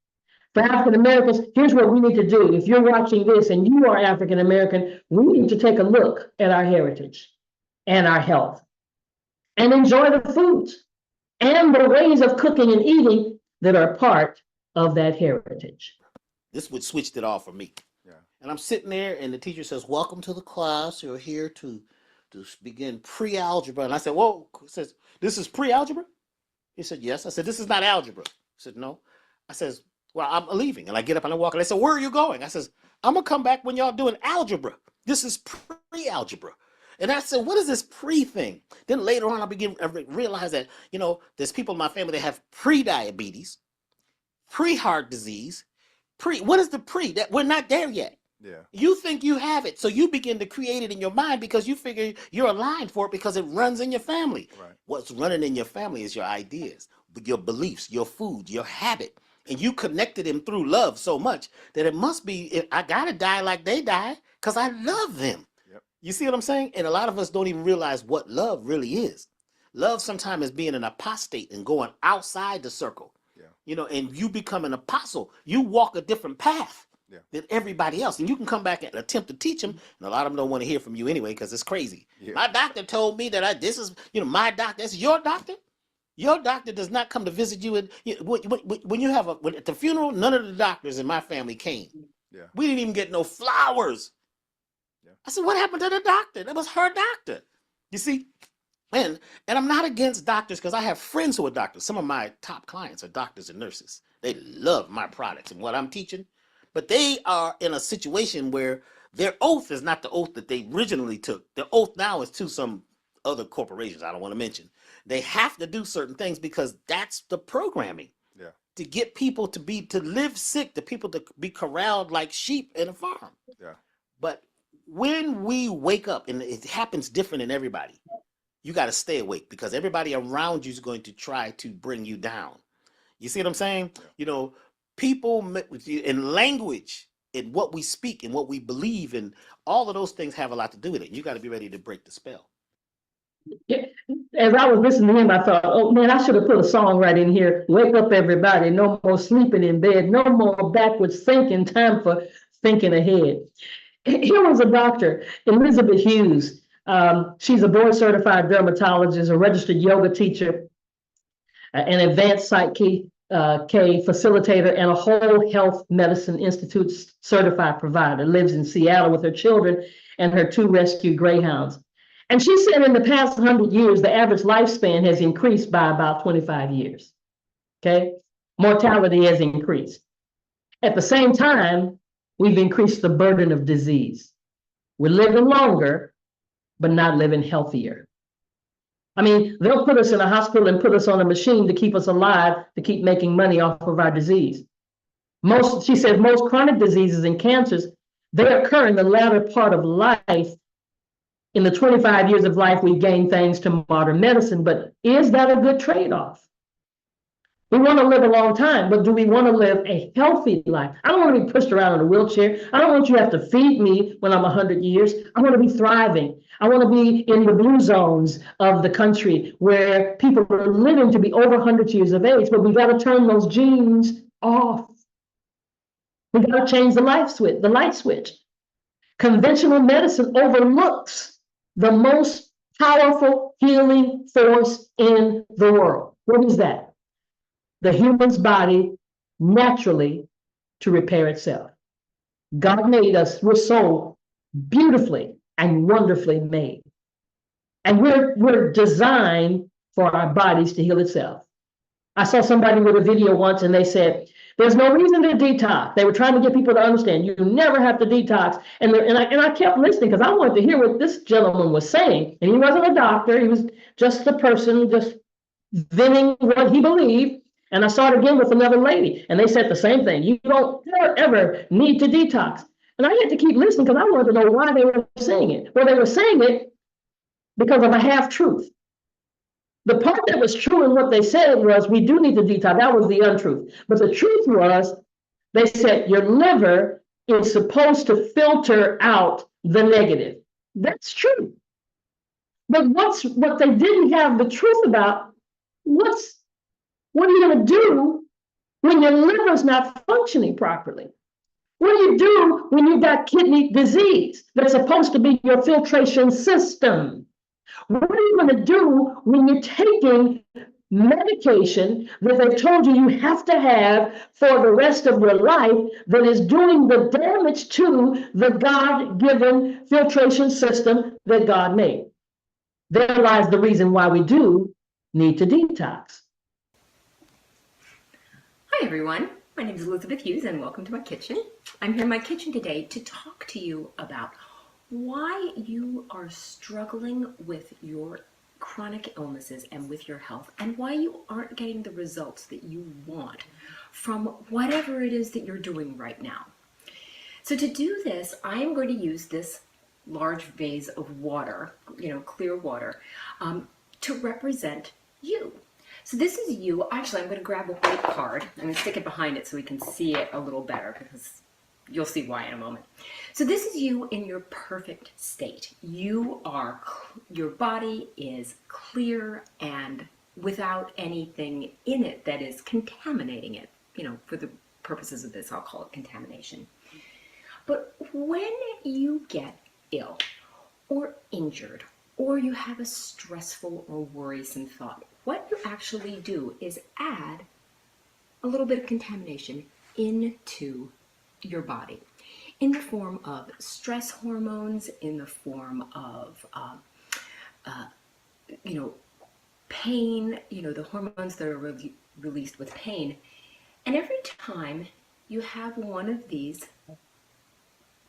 For African Americans, here's what we need to do. If you're watching this and you are African American, we need to take a look at our heritage and our health and enjoy the foods and the ways of cooking and eating that are part of that heritage. This would switched it off for me. Yeah. And I'm sitting there and the teacher says, "Welcome to the class. You're here to begin pre-algebra." And I said, "Whoa," he says, "This is pre-algebra?" He said, "Yes." I said, "This is not algebra." He said, "No." I says, "Well, I'm leaving." And I get up and I walk and they said, "Where are you going?" I says, "I'm gonna come back when y'all doing algebra. This is pre-algebra." And I said, "What is this pre thing?" Then later on, I realize that, there's people in my family that have pre-diabetes, pre-heart disease, what is the pre? That we're not there yet. Yeah. You think you have it, so you begin to create it in your mind because you figure you're aligned for it because it runs in your family. Right. What's running in your family is your ideas, your beliefs, your food, your habit. And you connected them through love so much that it must be, I gotta die like they die because I love them. Yep. You see what I'm saying? And a lot of us don't even realize what love really is. Love sometimes is being an apostate and going outside the circle. Yeah. And you become an apostle. You walk a different path than everybody else. And you can come back and attempt to teach them. And a lot of them don't want to hear from you anyway because it's crazy. Yeah. My doctor told me that this is, my doctor. That's your doctor? Your doctor does not come to visit you. When you have at the funeral, none of the doctors in my family came. Yeah. We didn't even get no flowers. Yeah. I said, "What happened to the doctor? That was her doctor." You see? And I'm not against doctors because I have friends who are doctors. Some of my top clients are doctors and nurses. They love my products and what I'm teaching. But they are in a situation where their oath is not the oath that they originally took. The oath now is to some other corporations I don't want to mention. They have to do certain things because that's the programming. Yeah. To get people to live sick, the people to be corralled like sheep in a farm. Yeah. But when we wake up, and it happens different in everybody, you got to stay awake because everybody around you is going to try to bring you down. You see what I'm saying? Yeah. You know, people in language, in what we speak and what we believe, and all of those things have a lot to do with it. You got to be ready to break the spell. As I was listening to him, I thought, oh man, I should have put a song right in here. Wake up, everybody. No more sleeping in bed. No more backwards thinking. Time for thinking ahead. Here was a doctor, Elizabeth Hughes. She's a board certified dermatologist, a registered yoga teacher, an advanced Psych K facilitator, and a whole health medicine institute certified provider. Lives in Seattle with her children and her 2 rescued greyhounds. And she said in the past 100 years, the average lifespan has increased by about 25 years. Okay. Mortality has increased. At the same time, we've increased the burden of disease. We're living longer, but not living healthier. I mean, they'll put us in a hospital and put us on a machine to keep us alive, to keep making money off of our disease. She says most chronic diseases and cancers, they occur in the latter part of life. In the 25 years of life, we've gained thanks to modern medicine, but is that a good trade-off? We want to live a long time, but do we want to live a healthy life? I don't want to be pushed around in a wheelchair. I don't want you to have to feed me when I'm 100 years. I want to be thriving. I want to be in the blue zones of the country where people are living to be over 100 years of age, but we got to turn those genes off. We got to change the light switch. Conventional medicine overlooks the most powerful healing force in the world. What is that? The human's body naturally to repair itself. God made us, we're so beautifully and wonderfully made. And we're designed for our bodies to heal itself. I saw somebody with a video once and they said, there's no reason to detox. They were trying to get people to understand you never have to detox. And I kept listening because I wanted to hear what this gentleman was saying. And he wasn't a doctor. He was just the person just venting what he believed. And I saw it again with another lady. And they said the same thing. You don't ever need to detox. And I had to keep listening because I wanted to know why they were saying it. Well, they were saying it because of a half truth. The part that was true in what they said was we do need to detox. That was the untruth. But the truth was they said your liver is supposed to filter out the negative. That's true. But what they didn't have the truth about, what are you going to do when your liver's not functioning properly? What do you do when you've got kidney disease that's supposed to be your filtration system? What are you going to do when you're taking medication that they've told you have to have for the rest of your life that is doing the damage to the God-given filtration system that God made? There lies the reason why we do need to detox. Hi everyone, my name is Elizabeth Hughes and welcome to my kitchen. I'm here in my kitchen today to talk to you about why you are struggling with your chronic illnesses and with your health, and why you aren't getting the results that you want from whatever it is that you're doing right now. So to do this, I am going to use this large vase of water, clear water, to represent you. So this is you. Actually, I'm going to grab a white card. I'm going to stick it behind it so we can see it a little better, because you'll see why in a moment. So this is you in your perfect state. Your body is clear and without anything in it that is contaminating it. For the purposes of this, I'll call it contamination. But when you get ill or injured, or you have a stressful or worrisome thought, what you actually do is add a little bit of contamination into your body in the form of stress hormones, in the form of pain, the hormones that are released with pain. And every time you have one of these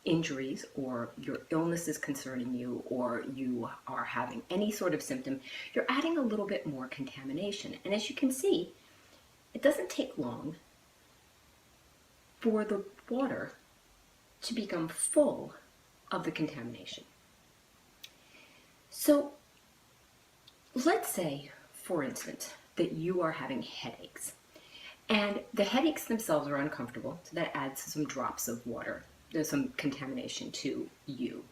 injuries, or your illness is concerning you, or you are having any sort of symptom, you're adding a little bit more contamination. And as you can see, it doesn't take long for the water to become full of the contamination. So let's say, for instance, that you are having headaches. And the headaches themselves are uncomfortable, so that adds some drops of water. There's some contamination to you.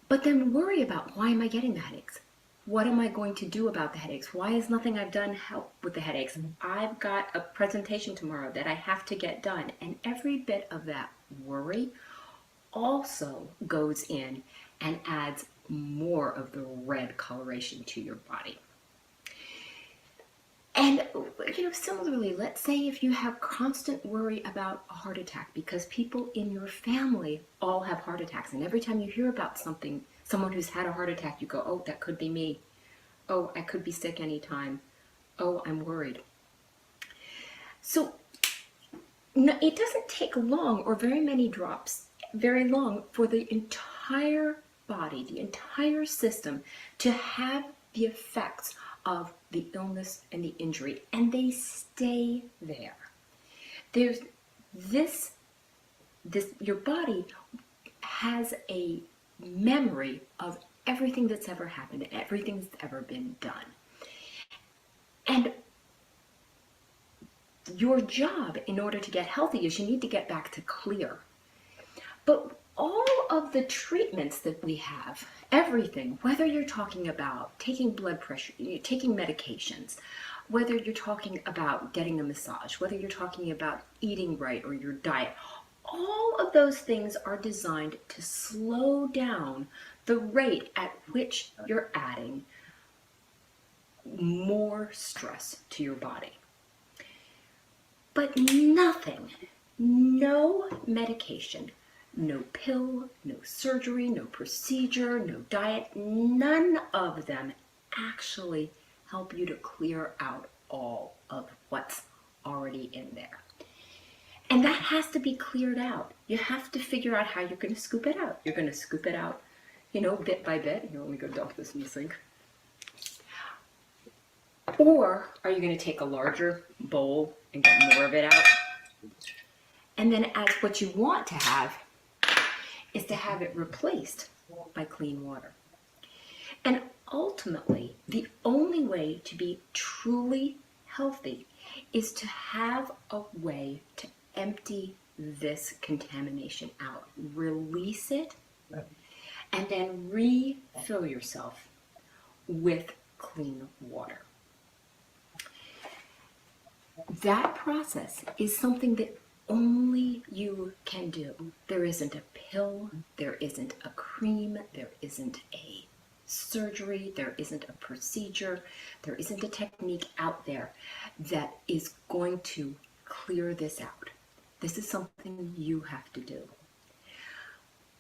But then worry about, why am I getting the headaches? What am I going to do about the headaches? Why is nothing I've done help with the headaches? I've got a presentation tomorrow that I have to get done. And every bit of that worry also goes in and adds more of the red coloration to your body. And, similarly, let's say if you have constant worry about a heart attack, because people in your family all have heart attacks. And every time you hear about someone who's had a heart attack, you go, oh, that could be me. Oh, I could be sick anytime. Oh, I'm worried. So it doesn't take long or very many drops, very long, for the entire body, the entire system to have the effects of the illness and the injury, and they stay there. There's your body has a memory of everything that's ever happened, everything that's ever been done. And your job in order to get healthy is you need to get back to clear. But all of the treatments that we have, everything, whether you're talking about taking blood pressure, taking medications, whether you're talking about getting a massage, whether you're talking about eating right or your diet, all of those things are designed to slow down the rate at which you're adding more stress to your body. But nothing, no medication, no pill, no surgery, no procedure, no diet, none of them actually help you to clear out all of what's already in there. And that has to be cleared out. You have to figure out how you're going to scoop it out. You're going to scoop it out, bit by bit. Here, let me go dump this in the sink. Or are you going to take a larger bowl and get more of it out? And then what you want to have is to have it replaced by clean water. And ultimately, the only way to be truly healthy is to have a way to empty this contamination out, release it, and then refill yourself with clean water. That process is something that only you can do. There isn't a pill, there isn't a cream, there isn't a surgery, there isn't a procedure, there isn't a technique out there that is going to clear this out. This is something you have to do.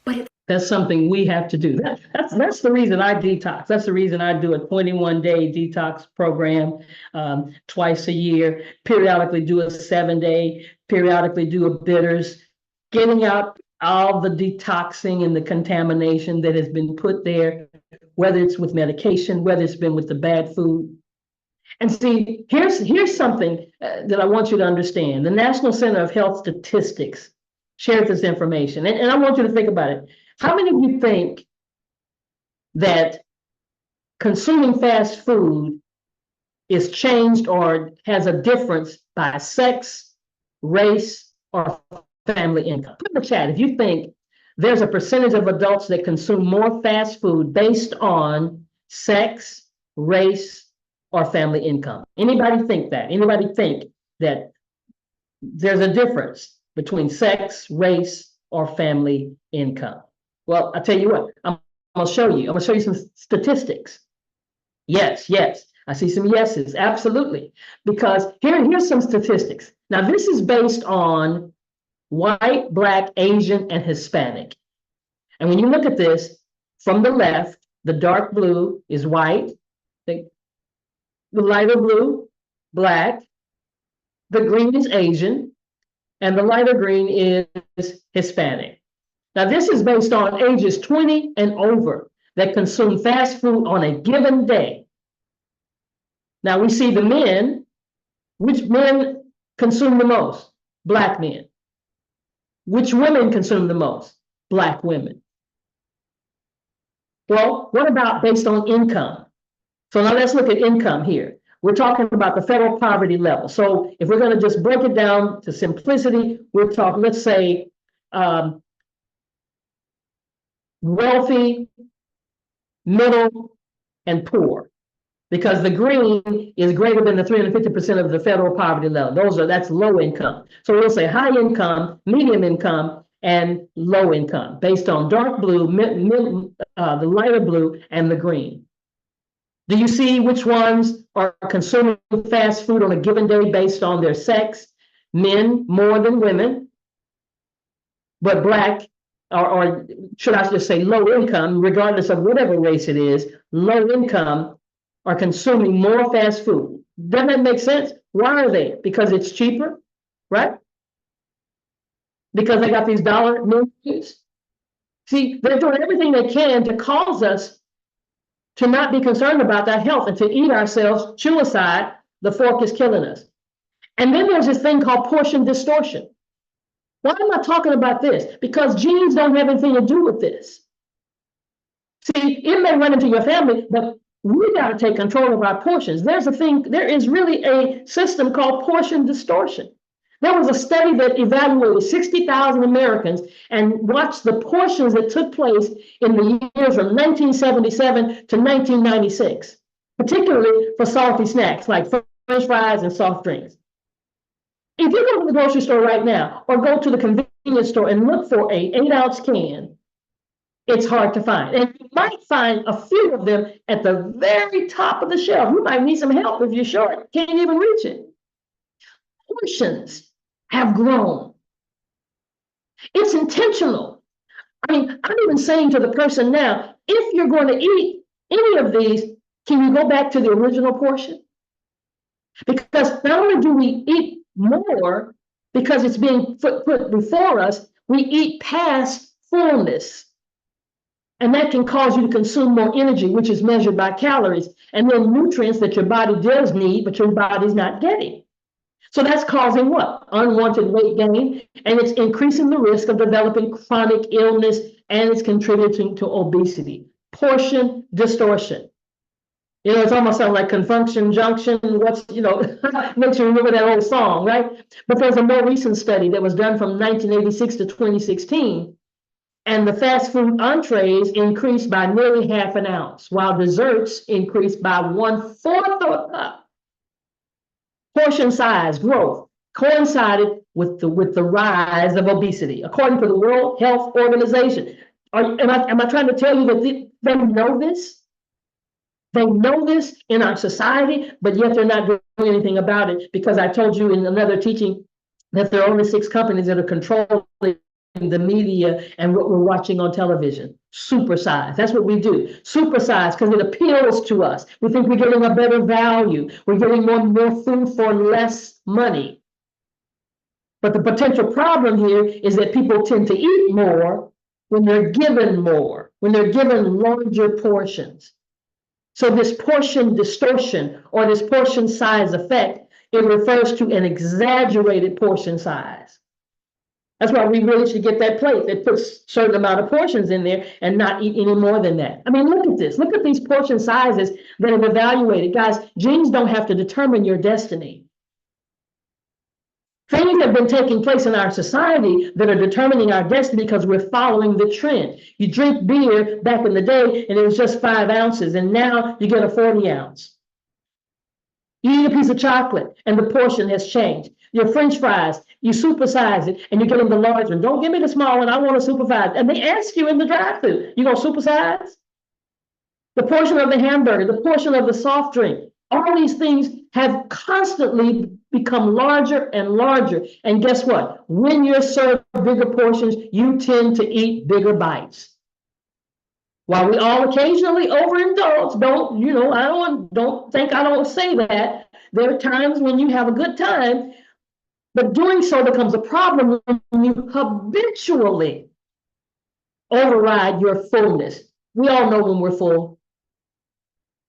But that's something we have to do. That's the reason I detox. That's the reason I do a 21-day detox program twice a year, periodically do a 7-day, periodically do a bitters, getting out all the detoxing and the contamination that has been put there, whether it's with medication, whether it's been with the bad food. And see, here's something that I want you to understand. The National Center of Health Statistics shared this information, and I want you to think about it. How many of you think that consuming fast food is changed or has a difference by sex, race, or family income? Put in the chat if you think there's a percentage of adults that consume more fast food based on sex, race, or family income. Anybody think that? Anybody think that there's a difference between sex, race, or family income? Well, I'll tell you what, I'm gonna show you. I'm gonna show you some statistics. Yes, I see some yeses, absolutely. Because here's some statistics. Now, this is based on white, Black, Asian, and Hispanic. And when you look at this, from the left, the dark blue is white, the lighter blue, Black, the green is Asian, and the lighter green is Hispanic. Now, this is based on ages 20 and over that consume fast food on a given day. Now, we see the men. Which men consume the most? Black men. Which women consume the most? Black women. Well, what about based on income? So now let's look at income here. We're talking about the federal poverty level. So if we're going to just break it down to simplicity, we're talking, let's say, wealthy, middle, and poor. Because the green is greater than the 350% of the federal poverty level. That's low income. So we'll say high income, medium income, and low income based on dark blue, the lighter blue, and the green. Do you see which ones are consuming fast food on a given day based on their sex? Men more than women, but Black, or should I just say low income, regardless of whatever race it is, low income are consuming more fast food. Doesn't that make sense? Why are they? Because it's cheaper, right? Because they got these dollar menus. See, they're doing everything they can to cause us to not be concerned about our health and to eat ourselves, chew aside, the fork is killing us. And then there's this thing called portion distortion. Why am I talking about this? Because genes don't have anything to do with this. See, it may run into your family, but we got to take control of our portions. There is really a system called portion distortion. There was a study that evaluated 60,000 Americans and watched the portions that took place in the years from 1977 to 1996, particularly for salty snacks like French fries and soft drinks. If you go to the grocery store right now or go to the convenience store and look for an 8-ounce can, it's hard to find. And you might find a few of them at the very top of the shelf. You might need some help if you're short, can't even reach it. Portions have grown. It's intentional. I mean, I'm even saying to the person now, if you're going to eat any of these, can you go back to the original portion? Because not only do we eat more because it's being put before us, we eat past fullness. And that can cause you to consume more energy, which is measured by calories, and then nutrients that your body does need, but your body's not getting. So that's causing what? Unwanted weight gain, and it's increasing the risk of developing chronic illness, and it's contributing to obesity. Portion distortion. You know, it's almost sound like confunction junction. Makes you remember that old song, right? But there's a more recent study that was done from 1986 to 2016. And the fast food entrees increased by nearly half an ounce, while desserts increased by 1/4 of a cup. Portion size growth coincided with the rise of obesity, according to the World Health Organization. Am I trying to tell you that they know this? They know this in our society, but yet they're not doing anything about it, because I told you in another teaching that there are only 6 companies that are controlling the media and what we're watching on television. Supersize. That's what we do. Supersize because it appeals to us. We think we're getting a better value. We're getting more food for less money. But the potential problem here is that people tend to eat more when they're given more, when they're given larger portions. So this portion distortion or this portion size effect, it refers to an exaggerated portion size. That's why we really should get that plate that puts a certain amount of portions in there and not eat any more than that. I mean, look at this. Look at these portion sizes that have evaluated. Guys, genes don't have to determine your destiny. Things have been taking place in our society that are determining our destiny because we're following the trend. You drink beer back in the day and it was just 5 ounces, and now you get a 40 ounce. You eat a piece of chocolate and the portion has changed. Your French fries, you supersize it and you're getting the large one. Don't give me the small one, I want to supersize. And they ask you in the drive-thru, you gonna supersize? The portion of the hamburger, the portion of the soft drink, all these things have constantly become larger and larger. And guess what? When you're served bigger portions, you tend to eat bigger bites. While we all occasionally overindulge, don't think I don't say that. There are times when you have a good time, but doing so becomes a problem when you habitually override your fullness. We all know when we're full,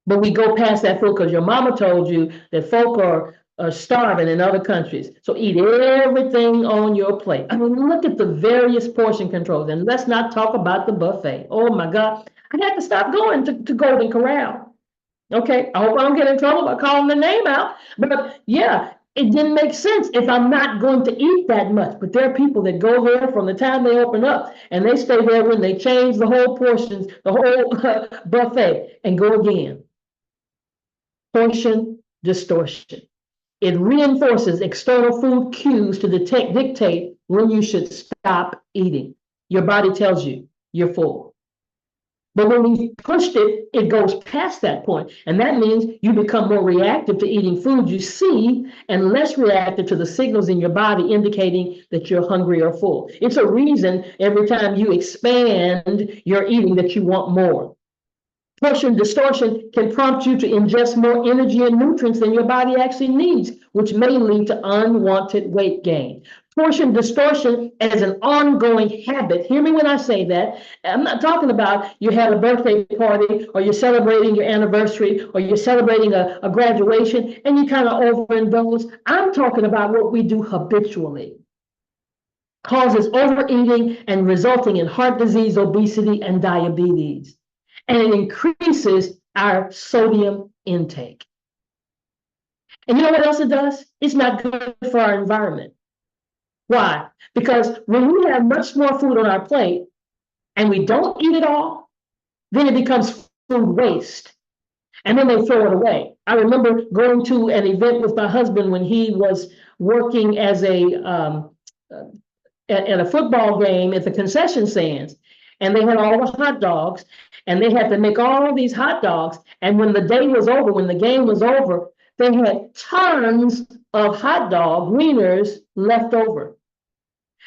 but we go past that full because your mama told you that folk are starving in other countries. So eat everything on your plate. I mean, look at the various portion controls, and let's not talk about the buffet. Oh my God, I had to stop going to Golden Corral. Okay, I hope I don't get in trouble by calling the name out, but yeah, it didn't make sense if I'm not going to eat that much. But there are people that go there from the time they open up and they stay there when they change the whole portions, the whole buffet, and go again. Portion distortion. It reinforces external food cues to dictate when you should stop eating. Your body tells you you're full. But when we pushed it, it goes past that point. And that means you become more reactive to eating food you see and less reactive to the signals in your body indicating that you're hungry or full. It's a reason every time you expand your eating that you want more. Portion distortion can prompt you to ingest more energy and nutrients than your body actually needs, which may lead to unwanted weight gain. Portion distortion as an ongoing habit. Hear me when I say that. I'm not talking about you had a birthday party or you're celebrating your anniversary or you're celebrating a graduation and you kind of overindulge. I'm talking about what we do habitually. Causes overeating and resulting in heart disease, obesity, and diabetes. And it increases our sodium intake. And you know what else it does? It's not good for our environment. Why? Because when we have much more food on our plate and we don't eat it all, then it becomes food waste. And then they throw it away. I remember going to an event with my husband when he was working as at a football game at the concession stands. And they had all the hot dogs, and they had to make all these hot dogs. And when the day was over, when the game was over, they had tons of hot dog wieners left over.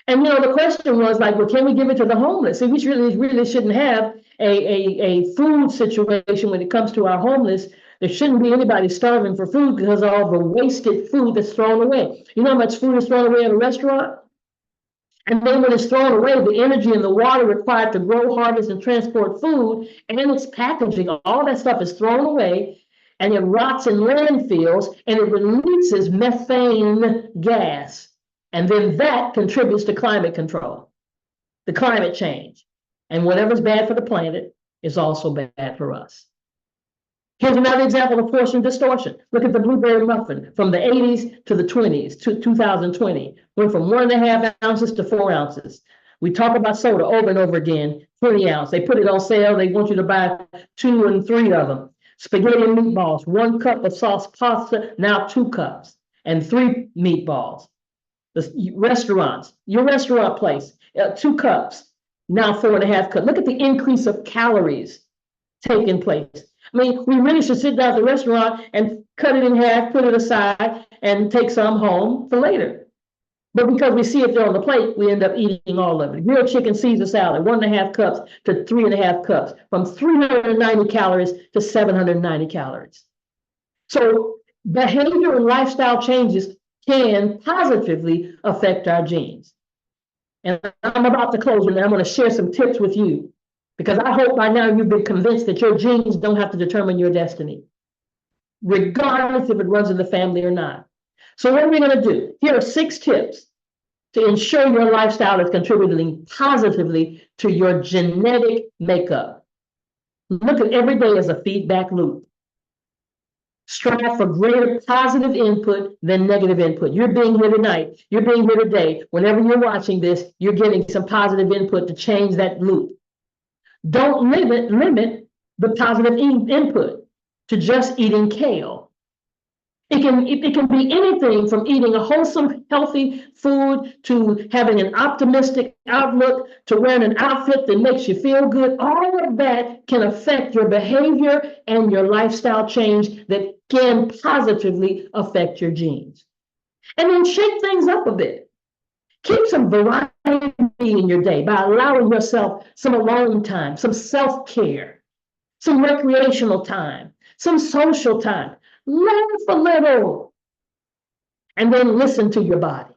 And the question was like, well, can we give it to the homeless? So we really shouldn't have a food situation when it comes to our homeless. There shouldn't be anybody starving for food because of all the wasted food that's thrown away. You know how much food is thrown away in a restaurant? And then when it's thrown away, the energy and the water required to grow, harvest, and transport food and its packaging, all that stuff is thrown away and it rots in landfills and it releases methane gas. And then that contributes to climate control, the climate change. And whatever's bad for the planet is also bad for us. Here's another example of portion distortion. Look at the blueberry muffin from the 80s to the 20s, to 2020. Went from 1.5 ounces to 4 ounces. We talk about soda over and over again, 20 ounce. They put it on sale. They want you to buy 2 and 3 of them. Spaghetti and meatballs, 1 cup of sauce pasta, now 2 cups, and 3 meatballs. The restaurants, your restaurant place, 2 cups, now 4.5 cups. Look at the increase of calories taking place. I mean, we really should sit down at the restaurant and cut it in half, put it aside, and take some home for later. But because we see it there on the plate, we end up eating all of it. Grilled chicken Caesar salad, 1.5 cups to 3.5 cups, from 390 calories to 790 calories. So behavior and lifestyle changes can positively affect our genes. And I'm about to close, and I'm going to share some tips with you, because I hope by now you've been convinced that your genes don't have to determine your destiny, regardless if it runs in the family or not. So what are we going to do? Here are 6 tips to ensure your lifestyle is contributing positively to your genetic makeup. Look at every day as a feedback loop. Strive for greater positive input than negative input. You're being here tonight. You're being here today. Whenever you're watching this, you're getting some positive input to change that loop. Don't limit the positive input to just eating kale. It can be anything from eating a wholesome, healthy food to having an optimistic outlook to wearing an outfit that makes you feel good. All of that can affect your behavior and your lifestyle change that can positively affect your genes. And then shake things up a bit. Keep some variety in your day by allowing yourself some alone time, some self-care, some recreational time, some social time. Laugh a little, and then listen to your body.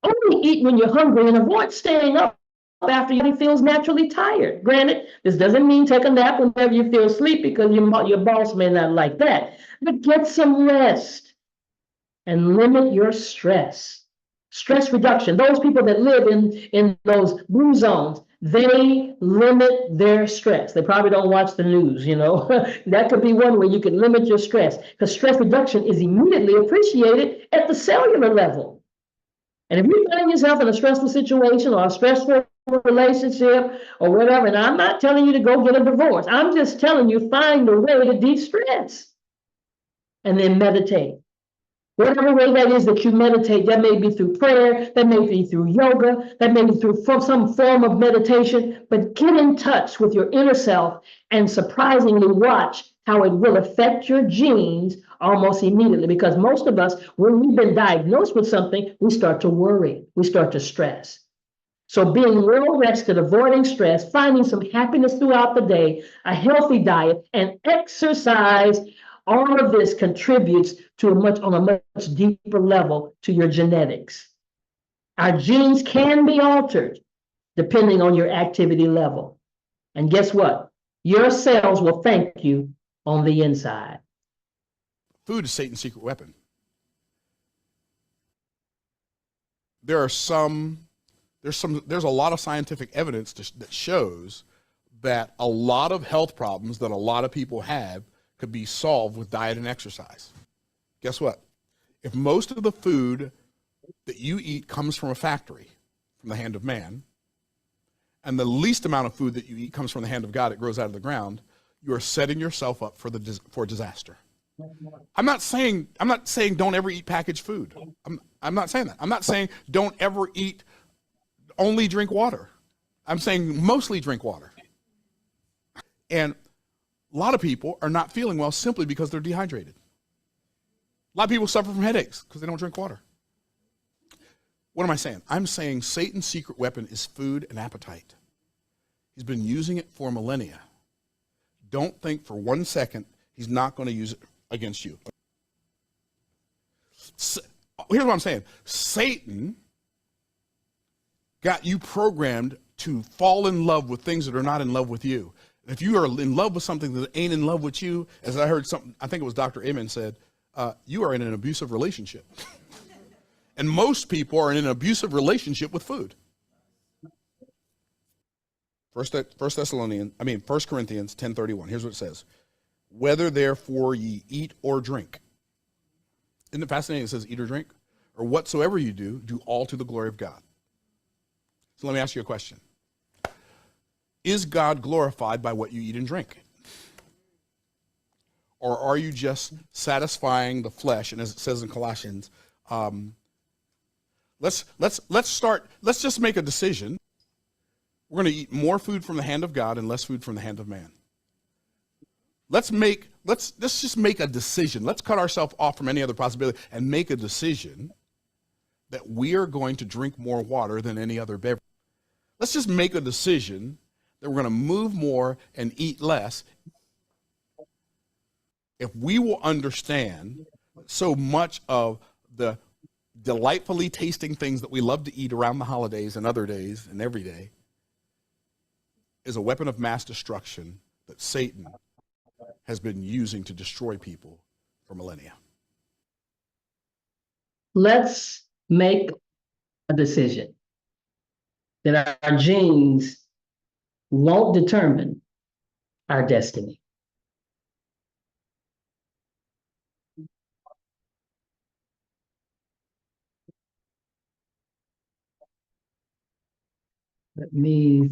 Only eat when you're hungry and avoid staying up after your body feels naturally tired. Granted, this doesn't mean take a nap whenever you feel sleepy, because your boss may not like that. But get some rest and limit your stress. Stress reduction, those people that live in those blue zones, they limit their stress. They probably don't watch the news, you know. That could be one way you can limit your stress, because stress reduction is immediately appreciated at the cellular level. And if you're finding yourself in a stressful situation or a stressful relationship or whatever, and I'm not telling you to go get a divorce, I'm just telling you, find a way to de-stress and then meditate. Whatever way that is that you meditate, that may be through prayer, that may be through yoga, that may be through some form of meditation, but get in touch with your inner self and surprisingly watch how it will affect your genes almost immediately. Because most of us, when we've been diagnosed with something, we start to worry, we start to stress. So being well rested, avoiding stress, finding some happiness throughout the day, a healthy diet, and exercise, all of this contributes to on a much deeper level to your genetics. Our genes can be altered depending on your activity level. And guess what? Your cells will thank you on the inside. Food is Satan's secret weapon. There's a lot of scientific evidence that shows that a lot of health problems that a lot of people have could be solved with diet and exercise. Guess what? If most of the food that you eat comes from a factory, from the hand of man, and the least amount of food that you eat comes from the hand of God, it grows out of the ground, you are setting yourself up for disaster. I'm not saying don't ever eat packaged food. I'm not saying that. I'm not saying don't ever only drink water. I'm saying mostly drink water. And a lot of people are not feeling well simply because they're dehydrated. A lot of people suffer from headaches because they don't drink water. What am I saying? I'm saying Satan's secret weapon is food and appetite. He's been using it for millennia. Don't think for 1 second he's not going to use it against you. Here's what I'm saying. Satan got you programmed to fall in love with things that are not in love with you. If you are in love with something that ain't in love with you, as I heard I think it was Dr. Amen said, you are in an abusive relationship. And most people are in an abusive relationship with food. 1 Corinthians 10:31. Here's what it says. Whether therefore ye eat or drink. Isn't it fascinating? It says eat or drink. Or whatsoever you do, do all to the glory of God. So let me ask you a question. Is God glorified by what you eat and drink? Or are you just satisfying the flesh? And as it says in Colossians, let's just make a decision. We're going to eat more food from the hand of God and less food from the hand of man. Let's just make a decision. Let's cut ourselves off from any other possibility and make a decision that we are going to drink more water than any other beverage. Let's just make a decision that we're going to move more and eat less. If we will understand so much of the delightfully tasting things that we love to eat around the holidays and other days and every day is a weapon of mass destruction that Satan has been using to destroy people for millennia. Let's make a decision that our genes won't determine our destiny. Let me